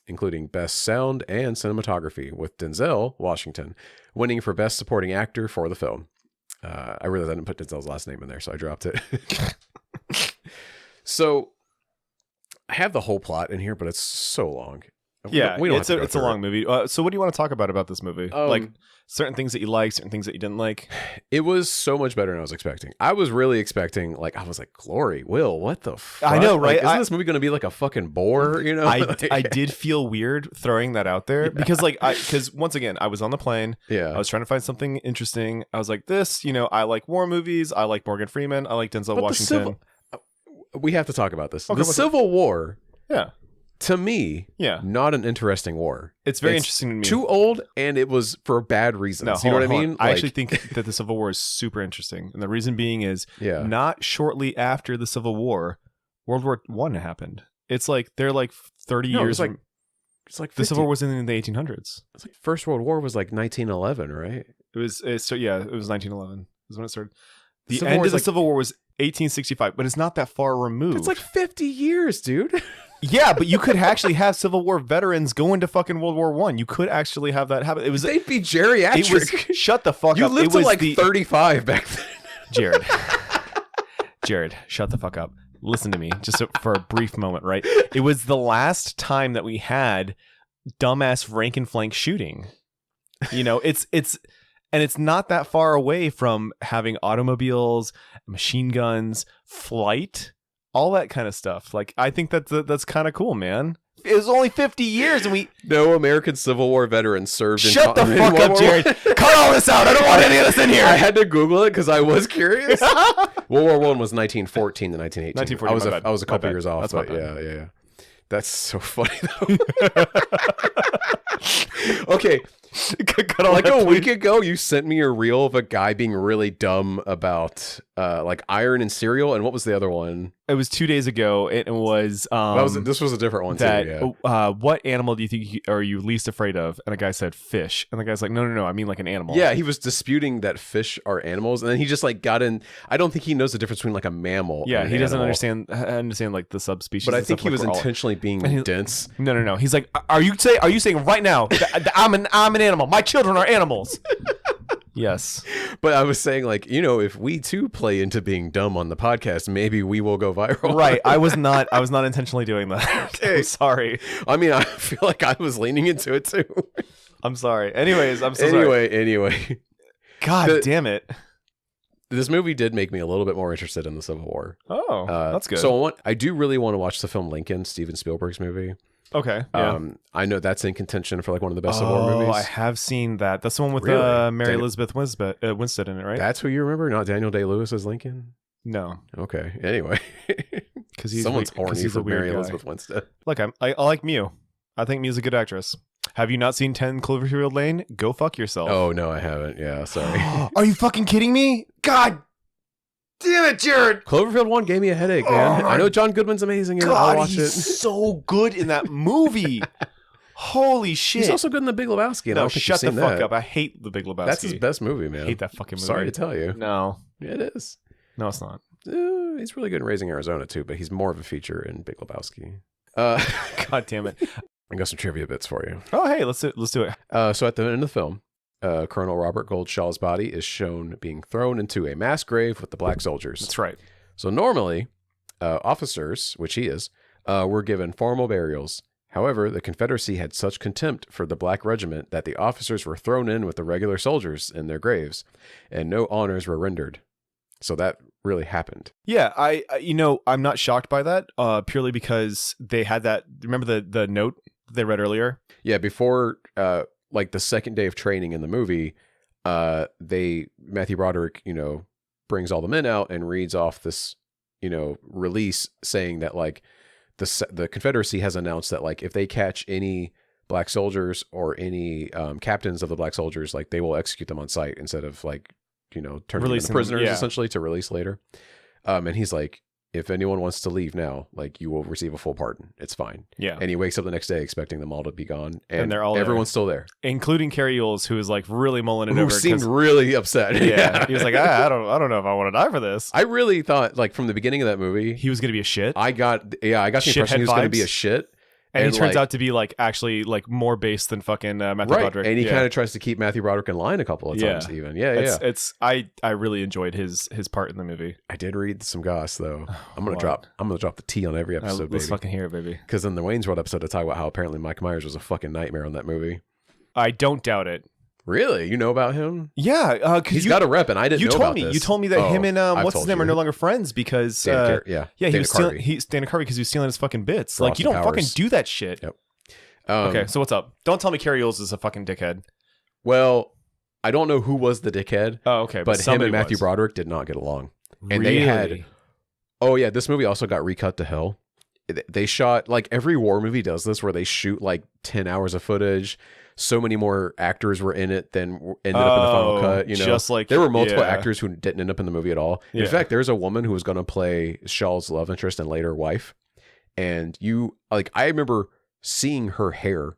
including Best Sound and Cinematography, with Denzel Washington winning for Best Supporting Actor for the film. I realized I didn't put Denzel's last name in there, so I dropped it. So I have the whole plot in here, but it's so long.
Yeah, it's a long movie. So what do you want to talk about this movie? Like certain things that you like, certain things that you didn't like.
It was so much better than I was expecting. I was really expecting, like, I was like, Glory, Will, what the fuck?
I know, right?
Like, isn't this movie going to be like a fucking bore, you know?
I did feel weird throwing that out there because once again, I was on the plane.
Yeah.
I was trying to find something interesting. I was like, I like war movies. I like Morgan Freeman. I like Denzel Washington.
We have to talk about this.
Okay,
the Civil War.
Yeah.
To me, not an interesting war.
It's very interesting to me.
Too old, and it was for bad reasons.
No,
you know what I mean?
I actually think that the Civil War is super interesting. And the reason being is not shortly after the Civil War, World War I happened. It's like they're like 30 years.
It's like 50.
The Civil War was in the 1800s.
It's like First World War was like 1911, right?
It was 1911 is when it started. The end of the Civil War was 1865, but it's not that far removed.
It's like 50 years, dude.
Yeah, but you could actually have Civil War veterans go into fucking World War I. You could actually have that happen.
They'd be geriatric.
Shut the fuck up.
You lived to like 35 back then.
Jared, shut the fuck up. Listen to me just for a brief moment, right? It was the last time that we had dumbass rank and flank shooting. You know, it's not that far away from having automobiles, machine guns, flight, all that kind of stuff. Like, I think that's kind of cool, man. It was only 50 years and we...
No American Civil War veterans served
Shut the fuck up, Jared. Cut all this out. I don't want any of this in here.
I had to Google it because I was curious. World War I was 1914 to 1918.
1914,
I was a couple years off.
That's
but
my bad.
yeah. That's so funny, though. Okay. Like a week ago, you sent me a reel of a guy being really dumb about like iron and cereal. And what was the other one?
It was 2 days ago. It was
this was a different one
too. What animal do you think are you least afraid of? And the guy said fish. And the guy's like, no, I mean like an animal.
Yeah, he was disputing that fish are animals, and then he just like got in. I don't think he knows the difference between like a mammal.
Yeah,
and
he
an
doesn't
animal.
understand like the subspecies.
But I
and
think
stuff,
he was
like,
intentionally being dense.
No. He's like, are you saying right now that I'm an animal? My children are animals. Yes.
But I was saying, like, you know, if we too play into being dumb on the podcast, maybe we will go viral.
Right. I was not intentionally doing that.
Okay.
I'm sorry.
I mean, I feel like I was leaning into it too.
I'm sorry. Anyways, I'm so sorry.
Anyway.
God damn it.
This movie did make me a little bit more interested in the Civil War.
Oh, that's good.
So I do really want to watch the film Lincoln, Steven Spielberg's movie.
Okay. Yeah.
I know that's in contention for like one of the best Civil War movies.
I have seen that. That's the one with
Really?
Mary Elizabeth Winstead in it, right?
That's who you remember, not Daniel Day-Lewis as Lincoln?
No.
Okay. Anyway,
because
someone's horny for Mary
guy.
Elizabeth Winstead.
Look, I like Mew. I think Mew's a good actress. Have you not seen 10 Cloverfield Lane? Go fuck yourself.
Oh no, I haven't. Yeah, sorry.
Are you fucking kidding me? God damn it, Jared!
Cloverfield 1 gave me a headache, man. I know John Goodman's amazing in it. I'll watch it.
He's so good in that movie. Holy shit.
He's also good in The Big Lebowski. And I
No,
don't think
shut the
you've seen
fuck
that.
up. I hate The Big Lebowski.
That's his best movie, man.
I hate that fucking movie.
Sorry to tell you.
No.
It is.
No, it's not.
He's really good in Raising Arizona, too, but he's more of a feature in Big Lebowski.
God damn it.
I got some trivia bits for you.
Oh, hey, let's do it.
So at the end of the film, Colonel Robert Goldshaw's body is shown being thrown into a mass grave with the black soldiers.
That's right.
So normally, officers, which he is, were given formal burials. However, the Confederacy had such contempt for the black regiment that the officers were thrown in with the regular soldiers in their graves, and no honors were rendered. So that really happened.
Yeah, I'm not shocked by that, purely because they had that. Remember the note they read earlier?
Yeah, before like the second day of training in the movie, Matthew Broderick, brings all the men out and reads off this, release saying that like the Confederacy has announced that like if they catch any black soldiers or any captains of the black soldiers, like they will execute them on sight instead of like turning them into prisoners essentially to release later. And he's like, if anyone wants to leave now, like you will receive a full pardon. It's fine.
Yeah.
And he wakes up the next day expecting them all to be gone, and
they're all
everyone's still there,
including Carrie Yules, who is like really mulling it
who
over.
Seemed really upset.
Yeah, he was like, I don't know if I want to die for this.
I really thought like from the beginning of that movie
he was gonna be a shit.
I got the impression he was going to be a shit.
And he turns out to be like actually like more based than fucking Matthew Broderick.
And he kind of tries to keep Matthew Broderick in line a couple of times even.
I really enjoyed his part in the movie.
I did read some goss though. I'm gonna drop the tea on every episode,
Let's
baby.
fucking hear it, baby.
Because in the Wayne's World episode I talk about how apparently Mike Myers was a fucking nightmare on that movie.
I don't doubt it.
Really? You know about him?
Yeah,
he's got a rep, and I didn't know about this.
You told me that him and what's his name are no longer friends because
Dana
he was stealing. He's Dana Carvey because he was stealing his fucking bits.
For
like you don't fucking do that shit.
Yep.
Okay, so what's up? Don't tell me Carrie Yules is a fucking dickhead.
Well, I don't know who was the dickhead.
Oh, okay,
but him and Matthew Broderick did not get along, and
really?
they had. Oh yeah, this movie also got recut to hell. They shot like every war movie does this, where they shoot like 10 hours of footage. So many more actors were in it than ended up in the final cut.
Just like
there were multiple actors who didn't end up in the movie at all.
Yeah.
In fact, there's a woman who was going to play Shaw's love interest and later wife, and I remember seeing her hair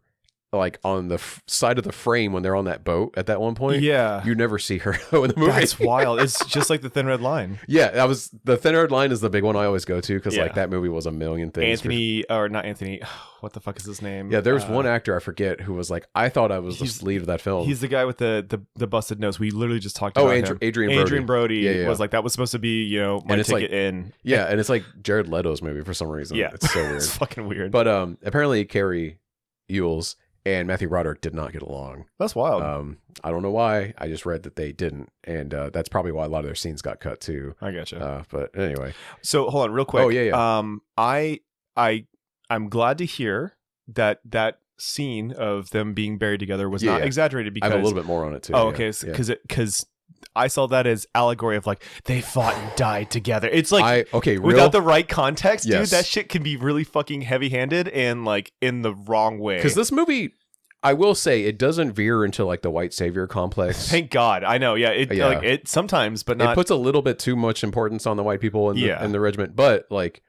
like on the side of the frame when they're on that boat at that one point.
Yeah,
you never see her in the movie.
That's wild. It's just like the Thin Red Line.
Yeah, that was the Thin Red Line is the big one I always go to because like that movie was a million things.
Not Anthony. What the fuck is his name?
Yeah, there was one actor I forget who was like, I thought I was the lead of that film.
He's the guy with the busted nose. We literally just talked about him.
Adrian
Brody was like, that was supposed to be my ticket in.
Yeah, and it's like Jared Leto's movie for some reason.
Yeah,
it's so weird.
It's fucking weird.
But apparently Carrie Yules and Matthew Broderick did not get along.
That's wild.
I don't know why. I just read that they didn't, and that's probably why a lot of their scenes got cut too.
I gotcha.
But anyway,
so hold on, real quick.
Oh yeah.
I'm glad to hear that scene of them being buried together was not exaggerated, because
I have a little bit more on it too.
Oh, okay, because I saw that as allegory of like they fought and died together. It's like without the right context, dude, that shit can be really fucking heavy-handed and like in the wrong way.
Because this movie, I will say, it doesn't veer into like the white savior complex.
Thank God. I know. Yeah. Like it sometimes, but not.
It puts a little bit too much importance on the white people in the regiment. But like,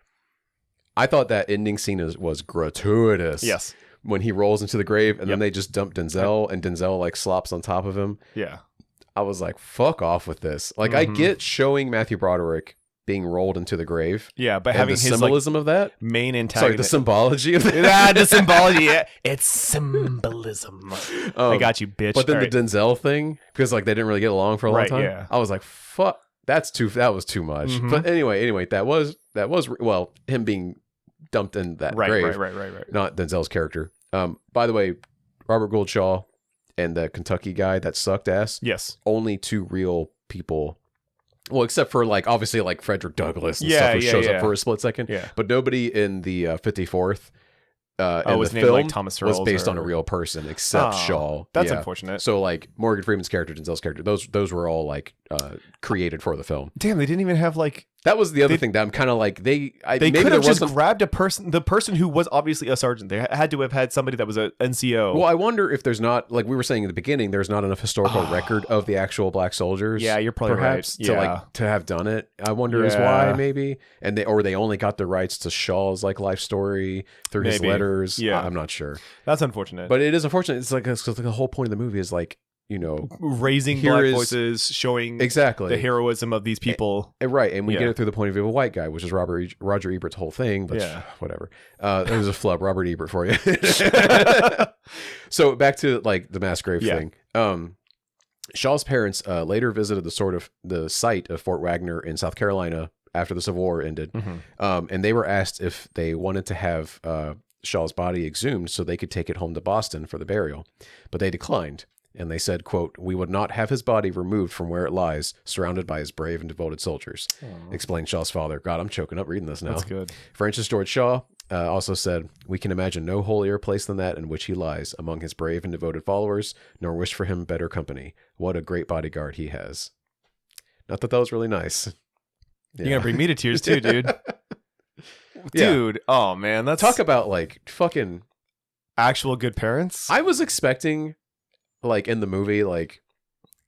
I thought that ending scene was gratuitous.
Yes.
When he rolls into the grave and then they just dump Denzel and Denzel like slops on top of him.
Yeah.
I was like, fuck off with this. Like, I get showing Matthew Broderick being rolled into the grave.
Yeah, but having
the
his
symbolism of that.
Main antagonist.
Sorry, the symbology of that.
The symbology. Yeah. It's symbolism. I got you, bitch.
But then the Denzel thing, because like they didn't really get along for a long time.
Yeah.
I was like, fuck, that was too much. But anyway, that was well, him being dumped in that grave.
Right.
Not Denzel's character. By the way, Robert Gouldshaw and the Kentucky guy that sucked ass.
Yes.
Only two real people. Well, except for like obviously like Frederick Douglass and stuff who shows up for a split second.
Yeah.
But nobody in the 54th in
was
the
named
film
like Thomas
was
Earls
based on a real person except Shaw.
That's unfortunate.
So like Morgan Freeman's character, Denzel's character, those were all like created for the film.
Damn, they didn't even have like.
That was the other thing that I'm kind of like they
could have just grabbed the person who was obviously a sergeant. They had to have had somebody that was a NCO.
Well, I wonder if there's not, like we were saying in the beginning, there's not enough historical record of the actual black soldiers.
Yeah, you're probably
perhaps
right.
to have done it. I wonder is why maybe, and they only got the rights to Shaw's like life story through his letters.
Yeah,
I'm not sure.
That's unfortunate,
but it is unfortunate. It's like the whole point of the movie is like, you know,
raising black voices, showing
exactly
the heroism of these people,
right? And we get it through the point of view of a white guy, which is Roger Ebert's whole thing. But whatever. It was a flub, Robert Ebert for you. So back to like the mass grave thing. Shaw's parents later visited the site of Fort Wagner in South Carolina after the Civil War ended, and they were asked if they wanted to have Shaw's body exhumed so they could take it home to Boston for the burial, but they declined. And they said, quote, "We would not have his body removed from where it lies, surrounded by his brave and devoted soldiers," explained Shaw's father. God, I'm choking up reading this now.
That's good.
Francis George Shaw also said, "We can imagine no holier place than that in which he lies, among his brave and devoted followers, nor wish for him better company. What a great bodyguard he has." Not that was really nice.
Yeah. You're going to bring me to tears too, dude. Dude, oh man.
Talk about like fucking...
actual good parents.
I was expecting... like in the movie, like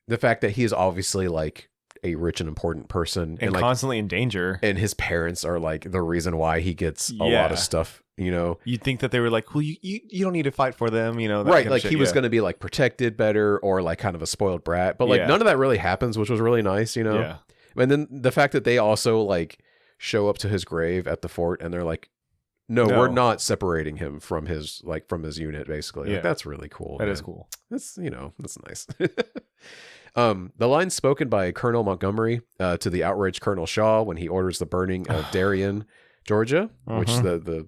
the fact that he is obviously like a rich and important person
and
like,
constantly in danger,
and his parents are like the reason why he gets a lot of stuff, you know.
You'd think that they were like, well, you don't need to fight for them, you know, that
right?
kind of
Like
shit,
he was going to be like protected better or like kind of a spoiled brat, but like none of that really happens, which was really nice, you know. And then the fact that they also like show up to his grave at the fort and they're like, no, we're not separating him from his unit, basically. Like, that's really cool.
That is cool.
That's, you know, that's nice. The lines spoken by Colonel Montgomery to the outraged Colonel Shaw when he orders the burning of Darien, Georgia, which is the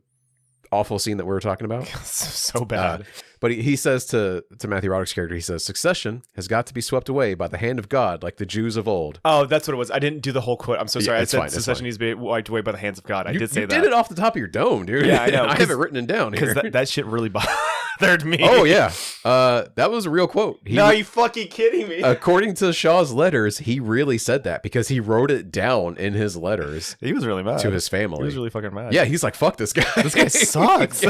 awful scene that we were talking about.
So bad.
But he says to Matthew Broderick's character, he says, "Succession has got to be swept away by the hand of God, like the Jews of old."
Oh, that's what it was. I didn't do the whole quote. I'm so sorry. I said succession needs to be wiped away by the hands of God. I did say that.
You did it off the top of your dome, dude.
Yeah, I know.
I have it written down here.
Because that shit really bothered me.
Oh, yeah. That was a real quote.
No, you fucking kidding me.
According to Shaw's letters, he really said that because he wrote it down in his letters.
He was really mad.
To his family.
He was really fucking mad.
Yeah, he's like, fuck this guy.
This guy sucks.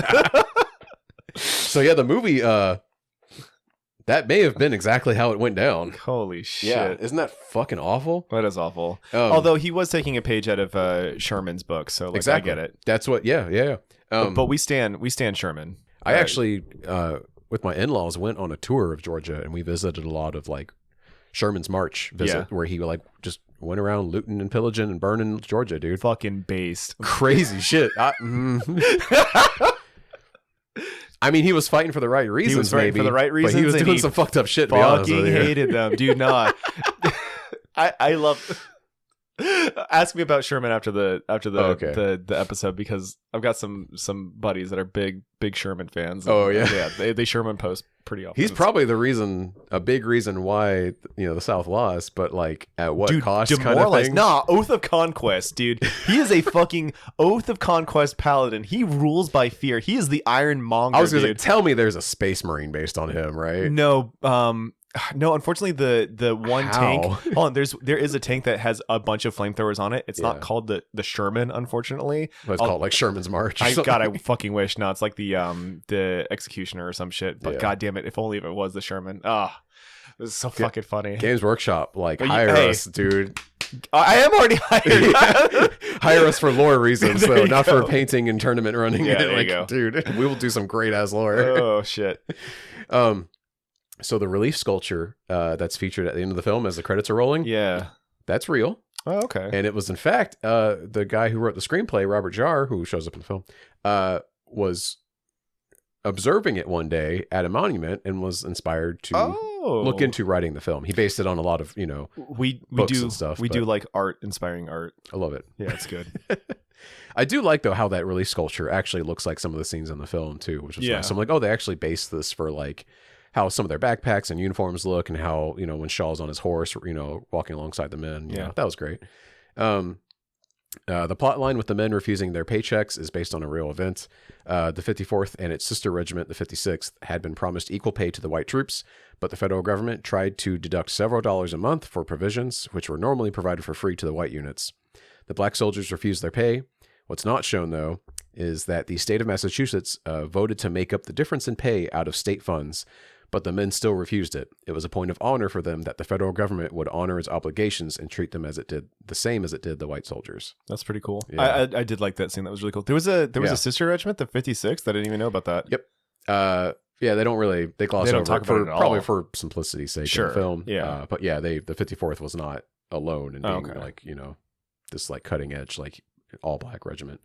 So, yeah, the movie... that may have been exactly how it went down.
Holy shit.
Yeah, isn't that fucking awful?
That is awful. Although he was taking a page out of Sherman's book, so like,
exactly.
I get it.
That's what, yeah.
But we stand Sherman.
I actually, with my in-laws, went on a tour of Georgia, and we visited a lot of like Sherman's March visit, where he like just went around looting and pillaging and burning Georgia, dude.
Fucking based.
Crazy shit. I mean, he was fighting for the right reasons.
He was fighting for the right reasons.
But he was doing some fucked up shit. To be honest with you.
Hated them, dude. Not. I love. Ask me about Sherman after the
okay.
the episode, because I've got some buddies that are big Sherman fans.
Oh, yeah.
They Sherman post pretty often.
He's probably a big reason why the South lost, but like at what cost?
Demoralized.
Kind of thing?
Nah, Oath of Conquest, dude. He is a fucking Oath of Conquest paladin. He rules by fear. He is the Iron Monger.
I was gonna say, tell me there's a Space Marine based on him, right?
No, no, unfortunately, the one tank. Hold on, there is a tank that has a bunch of flamethrowers on it. It's not called the Sherman, unfortunatally.
But it's called like Sherman's March.
I fucking wish. No, it's like the Executioner or some shit. But god damn it, if only if it was the Sherman. Ah, it was so fucking funny.
Games Workshop, like hire us, dude.
I am already hired.
Hire us for lore reasons, though, not for painting and tournament running.
Yeah, there you go,
dude. We will do some great ass lore.
Oh shit.
So the relief sculpture that's featured at the end of the film as the credits are rolling, that's real.
Oh, okay.
And it was, in fact, the guy who wrote the screenplay, Robert Jarr, who shows up in the film, was observing it one day at a monument and was inspired to look into writing the film. He based it on a lot of,
we
books
do
and stuff.
We do like art, inspiring art.
I love it.
Yeah, it's good.
I do like, though, how that relief sculpture actually looks like some of the scenes in the film, too, which was nice. So I'm like, oh, they actually based this for, like, how some of their backpacks and uniforms look, and how, when Shaw's on his horse, walking alongside the men. That was great. The plot line with the men refusing their paychecks is based on a real event. The 54th and its sister regiment, the 56th, had been promised equal pay to the white troops, but the federal government tried to deduct several dollars a month for provisions, which were normally provided for free to the white units. The black soldiers refused their pay. What's not shown, though, is that the state of Massachusetts voted to make up the difference in pay out of state funds, but the men still refused it. It was a point of honor for them that the federal government would honor its obligations and treat them the same as it did the white soldiers.
That's pretty cool.
Yeah.
I did like that scene. That was really cool. There was a sister regiment, the 56th. I didn't even know about that.
Yep. They don't really, they gloss over it for probably for simplicity's sake in the film.
Yeah.
But yeah, the 54th was not alone in being this like cutting edge, like all black regiment.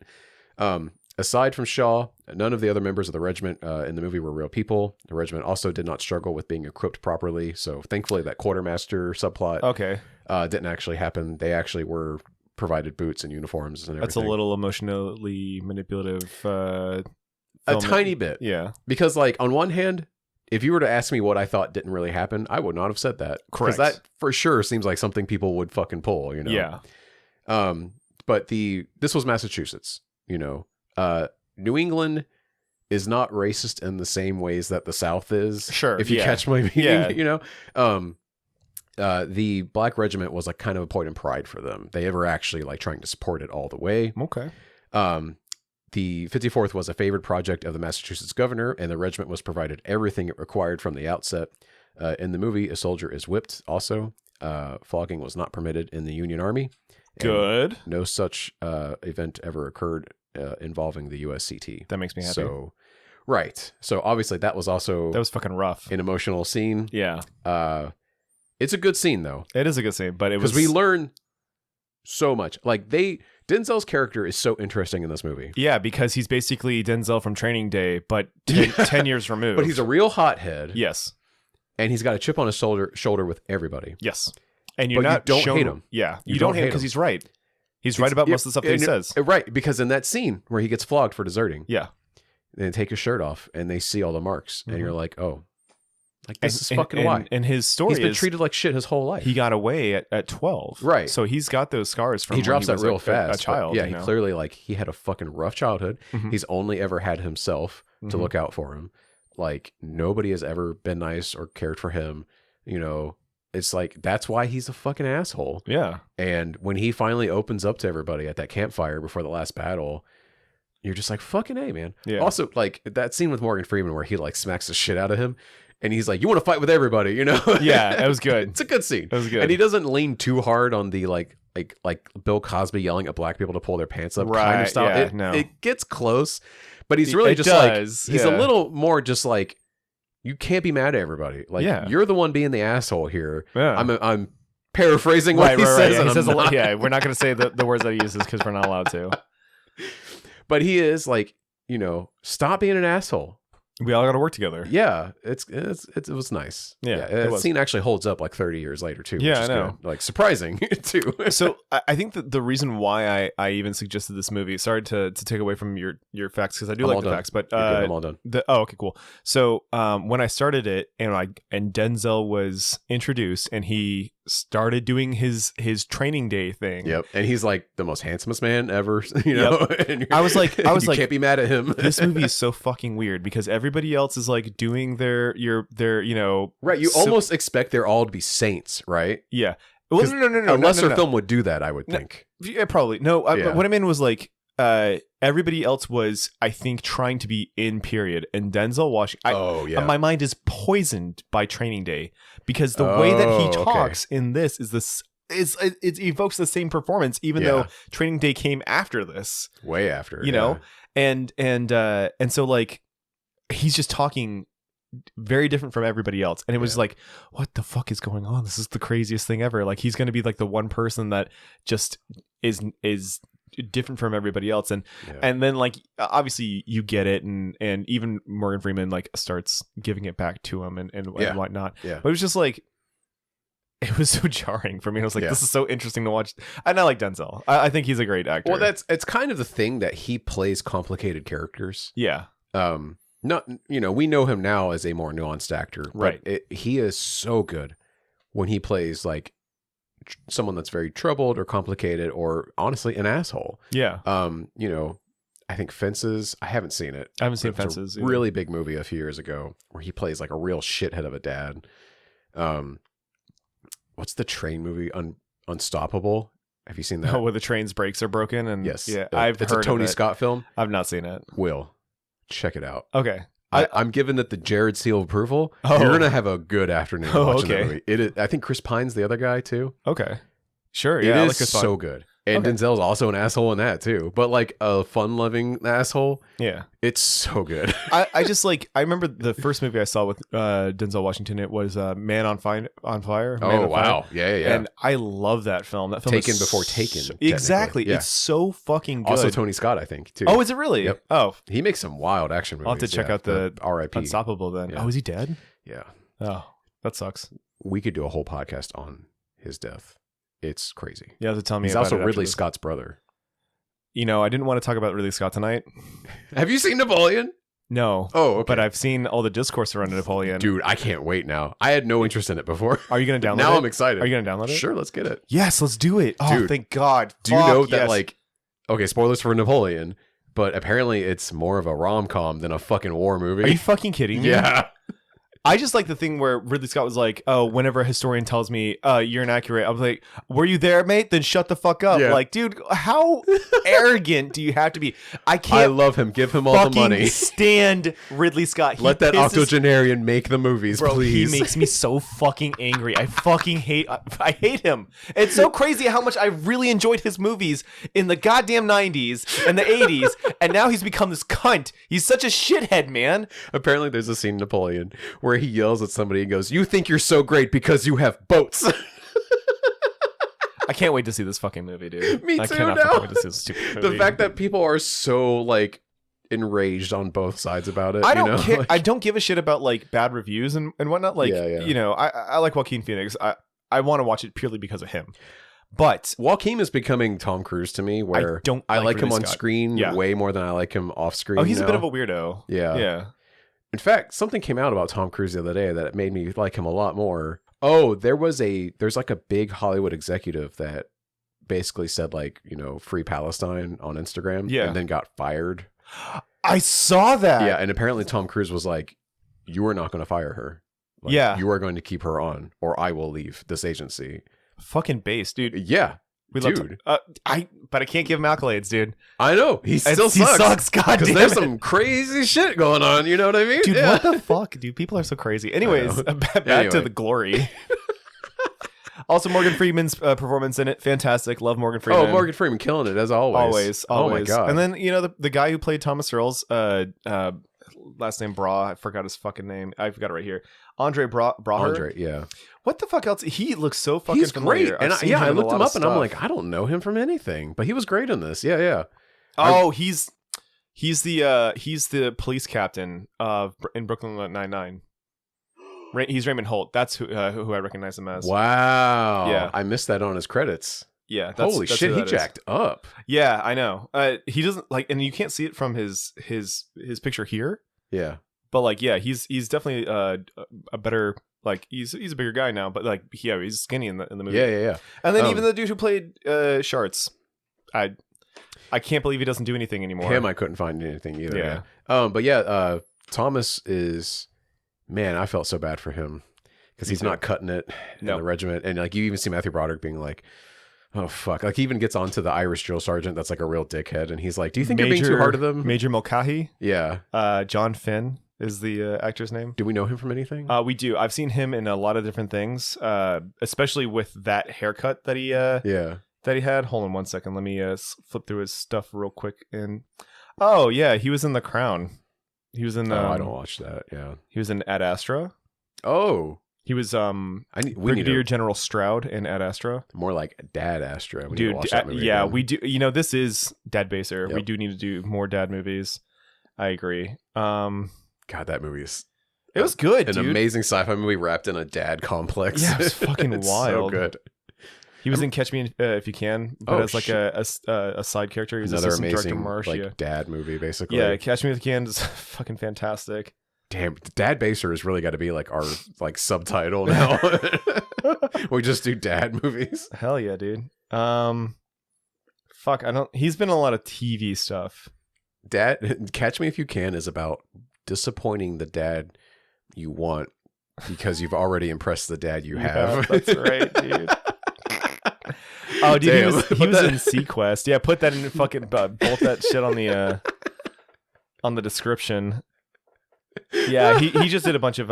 Aside from Shaw, none of the other members of the regiment in the movie were real people. The regiment also did not struggle with being equipped properly. So thankfully that quartermaster subplot didn't actually happen. They actually were provided boots and uniforms and everything.
That's a little emotionally manipulative.
A tiny bit.
Yeah.
Because like on one hand, if you were to ask me what I thought didn't really happen, I would not have said that.
Correct.
Because that for sure seems like something people would fucking pull,
Yeah.
But this was Massachusetts, New England is not racist in the same ways that the South is.
Sure.
If you catch my meaning,
Yeah.
the Black Regiment was like kind of a point of pride for them. They ever actually like trying to support it all the way.
Okay.
The 54th was a favored project of the Massachusetts governor, and the regiment was provided everything it required from the outset. In the movie, a soldier is whipped also. Flogging was not permitted in the Union Army.
Good.
No such event ever occurred involving the USCT.
That makes me happy.
So, right. So obviously that was
fucking rough.
An emotional scene.
Yeah.
It's a good scene though.
It is a good scene, but
because we learn so much. Like Denzel's character is so interesting in this movie.
Yeah, because he's basically Denzel from Training Day, but 10 years removed.
But he's a real hothead.
Yes.
And he's got a chip on his shoulder with everybody.
Yes. And
you don't hate him.
Yeah. You don't hate him because he's right. He's right about most of the stuff that he says.
Right. Because in that scene where he gets flogged for deserting.
Yeah.
They take his shirt off and they see all the marks. And you're like, oh. Like, this is fucking why.
And his story
he's been treated like shit his whole life.
He got away at 12.
Right.
So he's got those scars from
he drops
when he
that
was
real fast.
A child.
Yeah, he clearly, like, he had a fucking rough childhood.
Mm-hmm.
He's only ever had himself to look out for him. Like, nobody has ever been nice or cared for him. It's like, that's why he's a fucking asshole.
Yeah.
And when he finally opens up to everybody at that campfire before the last battle, you're just like, fucking A, man.
Yeah.
Also, like, that scene with Morgan Freeman where he, like, smacks the shit out of him. And he's like, you want to fight with everybody,
Yeah, it was good.
It's a good scene.
It was good.
And he doesn't lean too hard on the, like Bill Cosby yelling at black people to pull their pants up kind of style.
Yeah,
it gets close, but he's really just like, he's a
yeah.
little more just like, you can't be mad at everybody. Like, you're the one being the asshole here.
Yeah.
I'm paraphrasing what he says.
Yeah,
and
he says
not.
Yeah, we're not going to say the words that he uses because we're not allowed to.
But he is like, stop being an asshole.
We all got to work together.
Yeah, it was nice.
Yeah,
the scene actually holds up like 30 years later too.
Yeah,
which is
I know.
good. Like surprising too.
So I think that the reason why I even suggested this movie, sorry to take away from your facts, because I do like the facts, but
I'm all done.
Okay, cool. So when I started it and Denzel was introduced and he started doing his training day thing.
Yep, and he's like the most handsomest man ever. You know, and
I was like,
you can't be mad at him.
This movie is so fucking weird because everybody else is like doing their
right. You almost expect they're all to be saints, right?
Yeah. Well, no.
A lesser film would do that, I would think.
Yeah, probably. No, what I meant was like everybody else was, I think, trying to be in period, and Denzel Washington. My mind is poisoned by Training Day because the way that he talks in this is this. It evokes the same performance, even though Training Day came after this,
way after,
you know, and so like he's just talking very different from everybody else, and it was like, what the fuck is going on? This is the craziest thing ever. Like he's going to be like the one person that just is different from everybody else, and then like obviously you get it, and even Morgan Freeman like starts giving it back to him and whatnot. But it was just like. It was so jarring for me. I was like, this is so interesting to watch. And I like Denzel. I think he's a great actor.
Well, it's kind of the thing that he plays complicated characters.
Yeah.
Not, we know him now as a more nuanced actor.
Right.
He is so good when he plays like someone that's very troubled or complicated or honestly an asshole.
Yeah.
I think Fences, I haven't seen it.
I haven't seen Fences.
A really big movie a few years ago where he plays like a real shithead of a dad. What's the train movie? Unstoppable. Have you seen that?
Oh, where the train's brakes are broken? And
yes.
Yeah,
it's a Tony Scott film.
I've not seen it.
Will. Check it out.
Okay.
I'm giving it the Jared seal of approval. You're going to have a good afternoon watching that movie. I think Chris Pine's the other guy too.
Okay. Sure.
It
Yeah.
is so good. And Denzel's also an asshole in that too, but like a fun-loving asshole.
Yeah,
it's so good.
I just like I remember the first movie I saw with Denzel Washington. It was Man on Fire. Man
on Fire. Yeah.
And I love that film. That film
Taken
is
before Taken.
Exactly.
Yeah.
It's so fucking good.
Also Tony Scott, I think too.
Oh, is it really?
Yep.
Oh,
he makes some wild action movies.
I'll have to check out the
R.I.P.
Unstoppable then.
Yeah.
Oh, is he dead?
Yeah.
Oh, that sucks.
We could do a whole podcast on his death. It's crazy.
You have to tell me.
He's
about
also
it
Ridley Scott's brother.
I didn't want to talk about Ridley Scott tonight.
Have you seen Napoleon?
No.
Oh, okay.
But I've seen all the discourse around Napoleon.
Dude, I can't wait now. I had no interest in it before.
Are you going to download it?
Now I'm excited.
Are you going to download it?
Sure, let's get it.
Yes, let's do it. Oh,
dude,
thank God.
Do you know that, like, okay, spoilers for Napoleon, but apparently it's more of a rom-com than a fucking war movie.
Are you fucking kidding me?
Yeah.
I just like the thing where Ridley Scott was like, oh, whenever a historian tells me, you're inaccurate, I was like, were you there, mate? Then shut the fuck up.
Yeah.
Like, dude, how arrogant do you have to be? I
love him. Give him all the money.
Stand Ridley Scott.
Let that octogenarian make the movies,
bro,
please.
He makes me so fucking angry. I hate him. It's so crazy how much I really enjoyed his movies in the goddamn 90s and the 80s, and now he's become this cunt. He's such a shithead, man.
Apparently there's a scene in Napoleon where he yells at somebody and goes, "You think you're so great because you have boats."
I can't wait to see this fucking movie, dude.
Me too.
I cannot
now.
wait to see this stupid movie.
The fact that people are so like enraged on both sides about it.
I don't care.
Like,
I don't give a shit about like bad reviews and whatnot. Like,
yeah.
I like Joaquin Phoenix. I want to watch it purely because of him. But
Joaquin is becoming Tom Cruise to me, where I like him on screen way more than I like him off screen.
Oh, he's a bit of a weirdo.
Yeah. In fact, something came out about Tom Cruise the other day that made me like him a lot more. Oh, there's like a big Hollywood executive that basically said like, free Palestine on Instagram and then got fired.
I saw that.
Yeah, and apparently Tom Cruise was like, you are not going to fire her. Like, you are going to keep her on or I will leave this agency.
Fucking base, dude.
Yeah.
Dude. But I can't give him accolades, dude.
I know. He still sucks.
He sucks, goddamn.
Because there's some crazy shit going on, you know what I mean?
Dude, what the fuck? Dude, people are so crazy. Anyways, back to the glory. Also, Morgan Freeman's performance in it, fantastic. Love Morgan Freeman.
Oh, Morgan Freeman killing it, as always.
Always.
Oh my God.
And then, the guy who played Thomas Earls, last name Bra, I forgot his fucking name. I've got it right here. Andre Braher.
Andre, yeah.
What the fuck else? He looks so fucking familiar.
Great. And I looked him up and I'm like, I don't know him from anything. But he was great in this. Yeah.
Oh, he's He's the police captain in Brooklyn Nine-Nine. He's Raymond Holt. That's who I recognize him as.
Wow.
Yeah.
I missed that on his credits.
Yeah.
Holy shit, he jacked up.
Yeah, I know. He doesn't like, and you can't see it from his picture here.
Yeah.
But like, yeah, he's definitely a better, like, he's a bigger guy now. But like, yeah, he's skinny in the movie.
Yeah.
And then even the dude who played Sharts, I can't believe he doesn't do anything anymore.
Him, I couldn't find anything either.
Yeah.
But yeah, Thomas is, man, I felt so bad for him because he's not cutting it in the regiment. And like, you even see Matthew Broderick being like, oh, fuck. Like, he even gets onto the Irish drill sergeant that's like a real dickhead. And he's like, do you think you're being too hard to them?
Major Mulcahy.
Yeah.
John Finn is the actor's name.
Do we know him from anything?
We do. I've seen him in a lot of different things, especially with that haircut that he that he had. Hold on one second. Let me flip through his stuff real quick. And oh yeah, he was in The Crown. He was in.
I don't watch that. Yeah.
He was in Ad Astra.
Oh.
He was
Brigadier
General Stroud in Ad Astra.
More like Dad Astra.
Dude,
watch that movie
yeah,
again.
we do. You know, this is Dad Baser.
Yep.
We do need to do more dad movies. I agree.
God, that movie is.
It was good,
An amazing sci-fi movie wrapped in a dad complex.
Yeah, it was fucking
it's
wild.
So good.
He was in Catch Me If You Can, but as like
shit.
a side character. He's
Another
assistant
amazing
director Marsh.
like dad movie, basically.
Yeah, Catch Me If You Can is fucking fantastic.
Damn, Dad Baser has really got to be like our like subtitle now. We just do dad movies.
Hell yeah, dude. Fuck, I don't. He's been in a lot of TV stuff.
Dad, Catch Me If You Can is about disappointing the dad you want because you've already impressed the dad you have.
That's right, dude. Oh, dude,
Damn.
he was in Sequest. Yeah, put that in fucking bolt that shit on the description. Yeah, he just did a bunch of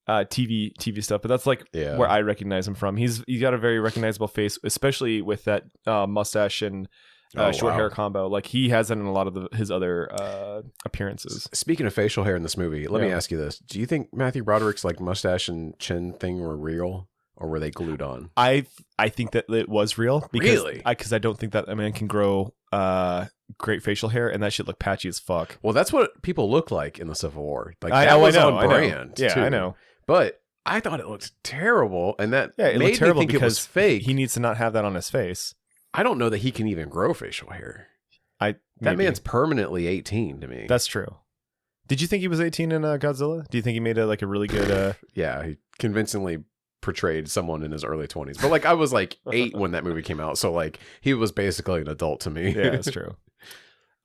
TV stuff, but that's like where I recognize him from. He's got a very recognizable face, especially with that mustache and short hair combo. Like, he has it in a lot of his other appearances.
Speaking of facial hair in this movie, let me ask you this: do you think Matthew Broderick's like mustache and chin thing were real, or were they glued on?
I think that it was real. Because I don't think that a man can grow great facial hair, and that shit look patchy as fuck.
Well, that's what people look like in the Civil War. Like,
I
that was
know,
on brand.
Yeah,
too.
I know.
But I thought it looked terrible, and that
it
made
looked terrible
me think
because
it was fake.
He needs to not have that on his face.
I don't know that he can even grow facial hair. That
Maybe.
man's permanently 18 to me.
That's true. Did you think he was 18 in Godzilla? Do you think he made a really good?
Yeah, he convincingly portrayed someone in his early 20s. But like, I was like 8 when that movie came out, so like he was basically an adult to me.
Yeah, that's true.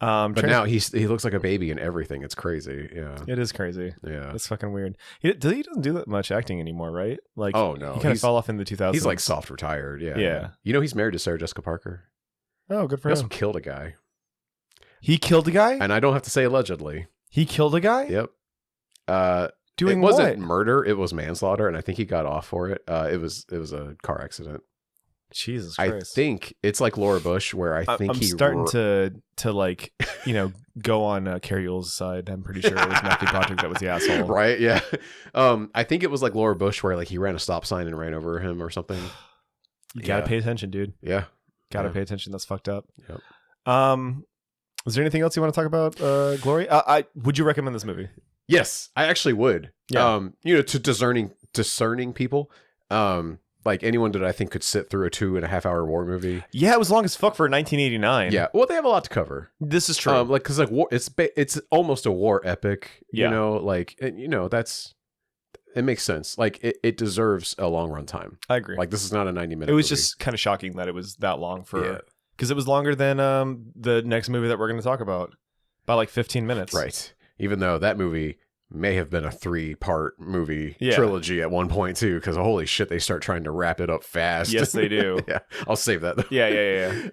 But now he looks like a baby in everything. It's crazy. Yeah,
it is crazy.
Yeah,
it's fucking weird. He doesn't do that much acting anymore, right? Like,
oh no,
he kind of fell off in the 2000s.
He's like soft retired. Yeah,
yeah.
You know, he's married to Sarah Jessica Parker.
Oh, good for
him.
him.
He also killed a guy.
He killed a guy,
and I don't have to say allegedly.
He killed a guy.
Yep.
Doing
it
what?
wasn't murder. It was manslaughter, and I think he got off for it. It was a car accident.
Jesus Christ.
I think it's like Laura Bush, where I'm
starting to like, go on Carrie Yule's side. I'm pretty sure it was Matthew Broderick that was the asshole.
Right? Yeah. I think it was like Laura Bush, where like he ran a stop sign and ran over him or something.
You gotta pay attention, dude.
Yeah.
Gotta pay attention. That's fucked up.
Yep.
Is there anything else you want to talk about, Glory? Would you recommend this movie?
Yes, I actually would.
Yeah.
To discerning people, like anyone that I think could sit through a 2.5 hour war movie.
Yeah, it was long as fuck for 1989.
Yeah, well, they have a lot to cover.
This is true.
Like, because like war, it's almost a war epic.
Yeah.
It makes sense. Like it deserves a long run time.
I agree.
Like, this is not a 90-minute.
It was
movie.
just kind of shocking that it was that long for, because it was longer than the next movie that we're going to talk about by like 15 minutes.
Right. Even though that movie may have been a 3-part movie trilogy at one point too, because holy shit, they start trying to wrap it up fast.
Yes, they do.
Yeah, I'll save that though.
Yeah.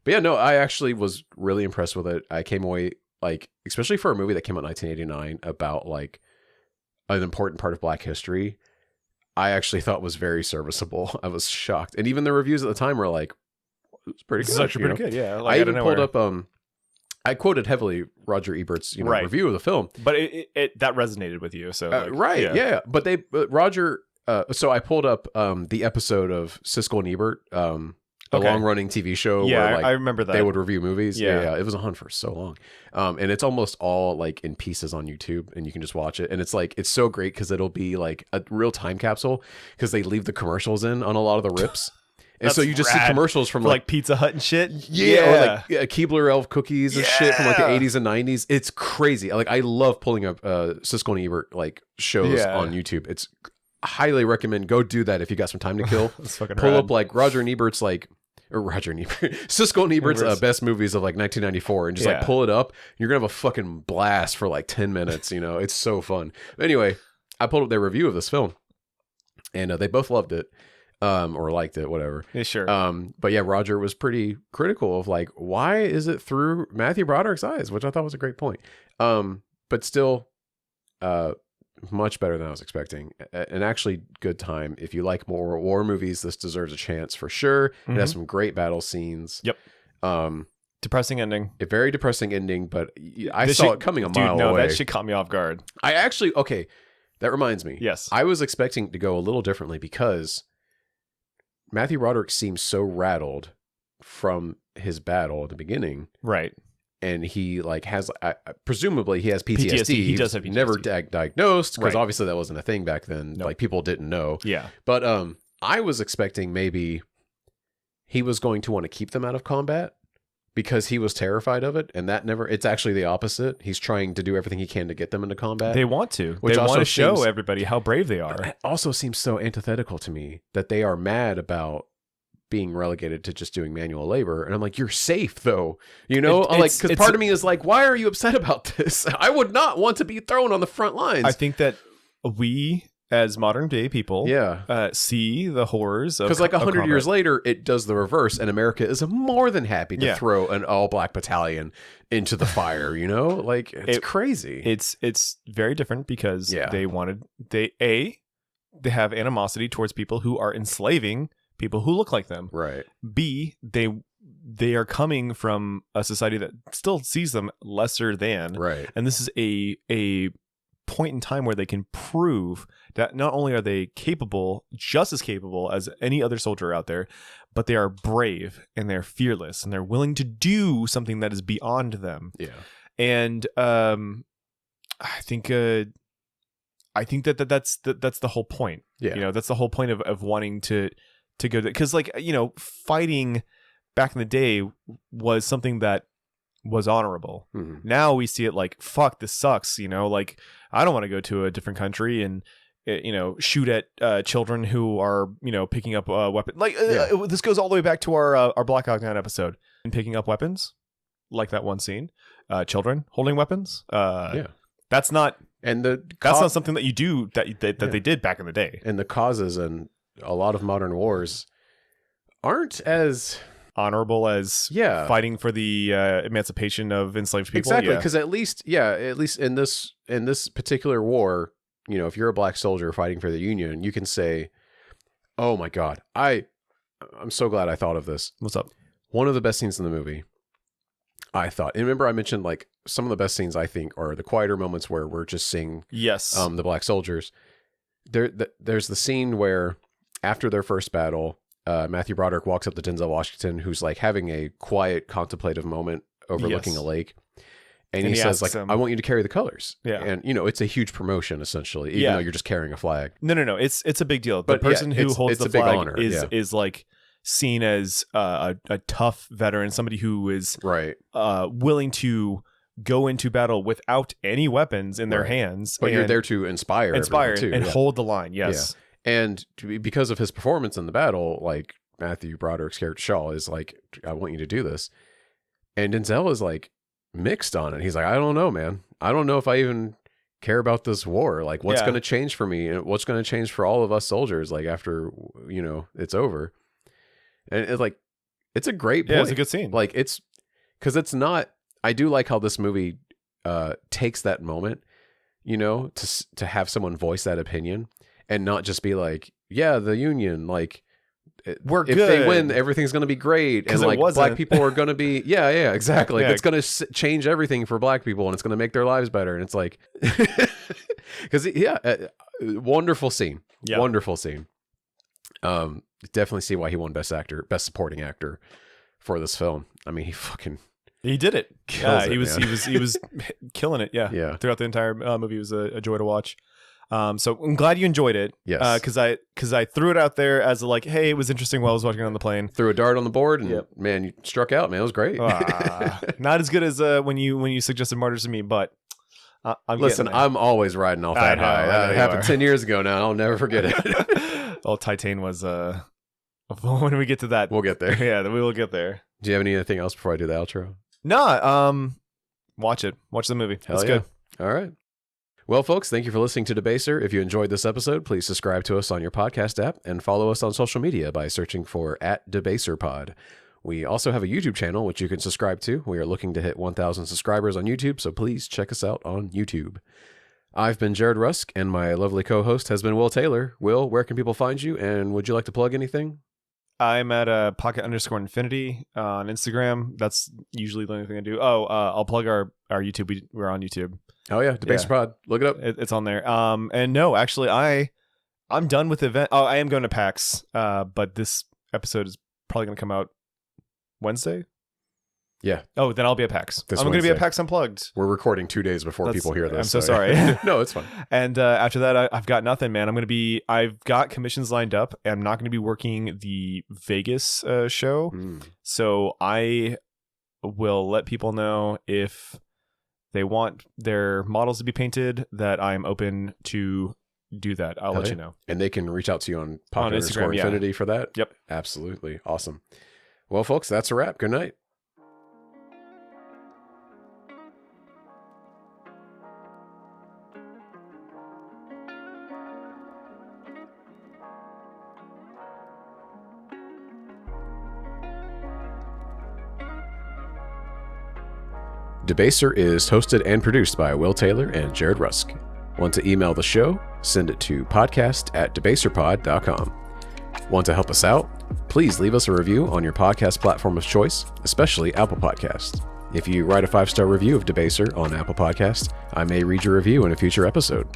But yeah, no, I actually was really impressed with it. I came away like, especially for a movie that came out in 1989 about like an important part of Black history, I actually thought was very serviceable. I was shocked, and even the reviews at the time were like, "It was pretty good."
It's actually pretty good. Yeah,
like, I even pulled up. I quoted heavily Roger Ebert's review of the film,
but it that resonated with you. So
right, yeah. But Roger. So I pulled up the episode of Siskel and Ebert. a
Okay.
long-running TV show.
Yeah,
where, like,
I remember that.
They would review movies.
Yeah.
It was on for so long, and it's almost all like in pieces on YouTube, and you can just watch it. And it's like it's so great because it'll be like a real time capsule because they leave the commercials in on a lot of the rips. And so you just see commercials from
for like Pizza Hut and shit.
or like Keebler Elf cookies and shit from like the
Yeah.
80s and 90s. It's crazy. Like I love pulling up Siskel and Ebert like shows on YouTube. It's highly recommend go do that if you got some time to kill.
That's fucking
Pull
rad.
up like Roger and Ebert's like or Roger and Ebert, Siskel and Ebert's best movies of like 1994 and just like pull it up. You're gonna have a fucking blast for like 10 minutes. You know, it's so fun. But anyway, I pulled up their review of this film, and they both loved it. Or liked it, whatever.
Yeah, sure.
But yeah, Roger was pretty critical of like, why is it through Matthew Broderick's eyes, which I thought was a great point. But still, much better than I was expecting. An actually good time. If you like more war movies, this deserves a chance for sure. It has some great battle scenes.
Yep. Depressing ending.
A very depressing ending, but I saw it coming a mile away.
That shit caught me off guard.
I actually, okay, that reminds me.
Yes.
I was expecting to go a little differently because Matthew Broderick seems so rattled from his battle at the beginning.
Right.
And he like has, presumably he has PTSD.
He does have PTSD.
Never diagnosed because
Right.
obviously that wasn't a thing back then.
Nope.
Like people didn't know.
Yeah.
But I was expecting maybe he was going to want to keep them out of combat because he was terrified of it. And that never, it's actually the opposite. He's trying to do everything he can to get them into combat.
They want to.
Which
They
also
want to show
seems-
everybody how brave they are.
It also seems so antithetical to me that they are mad about being relegated to just doing manual labor. And I'm like, you're safe though. You know, like, because part of me is like, why are you upset about this? I would not want to be thrown on the front lines.
I think that we, as modern day people, see the horrors of
because like 100 years
combat.
later, it does the reverse, and America is more than happy to
Yeah.
throw an all-black battalion into the fire. You know, like it's crazy.
It's very different because they have animosity towards people who are enslaving people who look like them.
Right.
B, they are coming from a society that still sees them lesser than.
Right.
And this is a point in time where they can prove that not only are they capable, just as capable as any other soldier out there, but they are brave and they're fearless and they're willing to do something that is beyond them.
Yeah.
And I think that's the whole point.
Yeah.
You know, that's the whole point of wanting to go to, because like, you know, fighting back in the day was something that was honorable.
Mhm.
Now we see it like, fuck, this sucks. You know, like I don't want to go to a different country and, you know, shoot at children who are, you know, picking up weapons. Like this goes all the way back to our Black Hawk Down episode and picking up weapons, like that one scene, children holding weapons. That's not,
and
that's not something that you do that they did back in the day.
And the causes and a lot of modern wars aren't as
honorable as fighting for the emancipation of enslaved people.
Exactly, because at least in this particular war, you know, if you're a black soldier fighting for the Union, you can say, "Oh my God, I'm so glad I thought of this."
What's up?
One of the best scenes in the movie, I thought. And remember, I mentioned like some of the best scenes I think are the quieter moments where we're just seeing the black soldiers. There's the scene where after their first battle, Matthew Broderick walks up to Denzel Washington, who's like having a quiet, contemplative moment overlooking a lake. And he says, like, I want you to carry the colors.
Yeah.
And, you know, it's a huge promotion, essentially, even though you're just carrying a flag.
No. It's a big deal. The
But
person who holds the flag
honor,
is like seen as a tough veteran, somebody who is willing to go into battle without any weapons in their hands.
But you're there to inspire too,
and hold the line. Yes.
Yeah. And because of his performance in the battle, like Matthew Broderick's character Shaw is like, I want you to do this. And Denzel is like mixed on it. He's like, I don't know, man. I don't know if I even care about this war. Like what's going to change for me and what's going to change for all of us soldiers, like after, you know, it's over. And it's like, it's a great point.
Yeah, it's a good scene.
Like it's, cause it's not, I do like how this movie takes that moment, you know, to have someone voice that opinion. And not just be like, yeah, the Union, like,
we're
if
good.
they win, everything's going to be great. And like, black people are going to be, exactly. It's going to change everything for black people and it's going to make their lives better. And it's like, because, wonderful scene. Yeah. Wonderful scene. Definitely see why he won Best Supporting Actor for this film. I mean,
he did it.
Kills
He
it,
was killing it. Yeah.
Yeah.
Throughout the entire movie, it was a joy to watch. So I'm glad you enjoyed it.
Yes.
Because I threw it out there as like, hey, it was interesting while I was watching it on the plane.
threw a dart on the board, and man, you struck out. Man, it was great.
Not as good as when you suggested Martyrs to me, but
Listen, I'm always riding off that high. That happened 10 years ago now, and I'll never forget it.
Oh, Titan was when we get to that,
We'll get there.
Yeah, we will get there.
Do you have anything else before I do the outro?
No, watch it. Watch the movie.
Hell
it's
yeah.
good.
All right. Well, folks, thank you for listening to Debaser. If you enjoyed this episode, please subscribe to us on your podcast app and follow us on social media by searching for @DebaserPod. We also have a YouTube channel, which you can subscribe to. We are looking to hit 1,000 subscribers on YouTube, so please check us out on YouTube. I've been Jared Rusk, and my lovely co-host has been Will Taylor. Will, where can people find you, and would you like to plug anything?
I'm at pocket_infinity on Instagram. That's usually the only thing I do. I'll plug our YouTube. We're on YouTube.
Oh yeah, DebaserPod. Look it up.
It's on there. And no, actually, I'm done with the event. Oh, I am going to PAX. But this episode is probably going to come out Wednesday.
Yeah.
Oh, then I'll be at PAX. I'm going to be at PAX Unplugged.
We're recording 2 days before people hear this.
I'm so sorry.
No, it's fine.
And after that, I've got nothing, man. I've got commissions lined up, and I'm not going to be working the Vegas show. So I will let people know if they want their models to be painted, that I'm open to do that. I'll let you know.
And they can reach out to you on pocket_infinity for that?
Yep.
Absolutely. Awesome. Well, folks, that's a wrap. Good night. Debaser is hosted and produced by Will Taylor and Jared Rusk. Want to email the show? Send it to podcast@debaserpod.com. Want to help us out? Please leave us a review on your podcast platform of choice, especially Apple Podcasts. If you write a 5-star review of Debaser on Apple Podcasts, I may read your review in a future episode.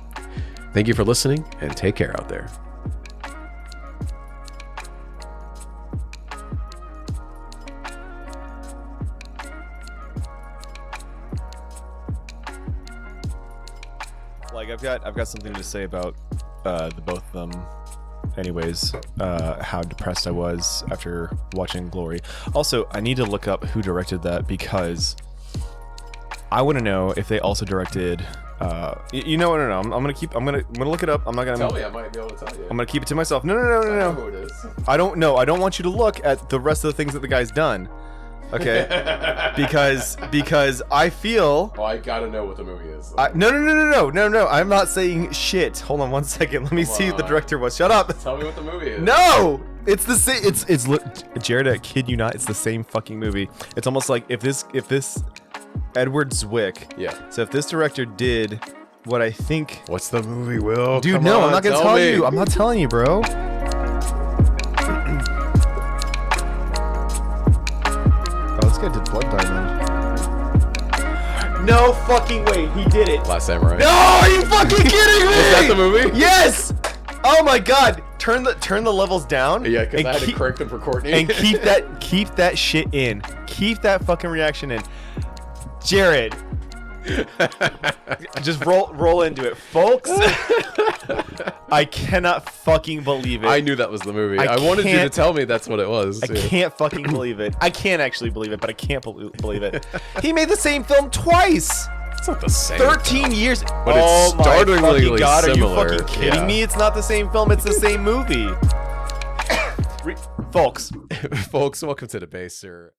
Thank you for listening, and take care out there.
Like I've got something to say about the both of them. Anyways, how depressed I was after watching Glory. Also, I need to look up who directed that, because I want to know if they also directed. You know what? No. I'm gonna look it up. I'm not gonna
tell me. I might be able to tell you.
I'm gonna keep it to myself. No.
I know who it is.
I don't know. I don't want you to look at the rest of the things that the guy's done. Okay, because I feel.
Oh, I gotta know what the movie is.
No. I'm not saying shit. Hold on 1 second. Let me see who the director was. Shut up.
Tell me what the movie is.
No, it's the same. It's Jared. I kid you not. It's the same fucking movie. It's almost like if this Edward Zwick.
Yeah.
So if this director did what I think.
What's the movie, Will?
Dude,
Come
no,
on,
I'm not gonna tell you. I'm not telling you, bro. This guy did Blood Diamond. No fucking way, he did it.
Last Samurai.
No, are you fucking kidding me?
Was that the movie?
Yes. Oh my god. Turn the levels down.
Yeah, because I had to crank them for Courtney.
And keep that shit in. Keep that fucking reaction in. Jared. Just roll into it, folks. I cannot fucking believe it.
I knew that was the movie. I wanted you to tell me that's what it was.
I can't fucking believe it. I can't actually believe it, but I can't believe it. He made the same film twice.
It's not the same.
13 years.
But it's startlingly
my God,
similar.
Are you fucking kidding me? It's not the same film. It's the same movie. Folks,
welcome to Debaser.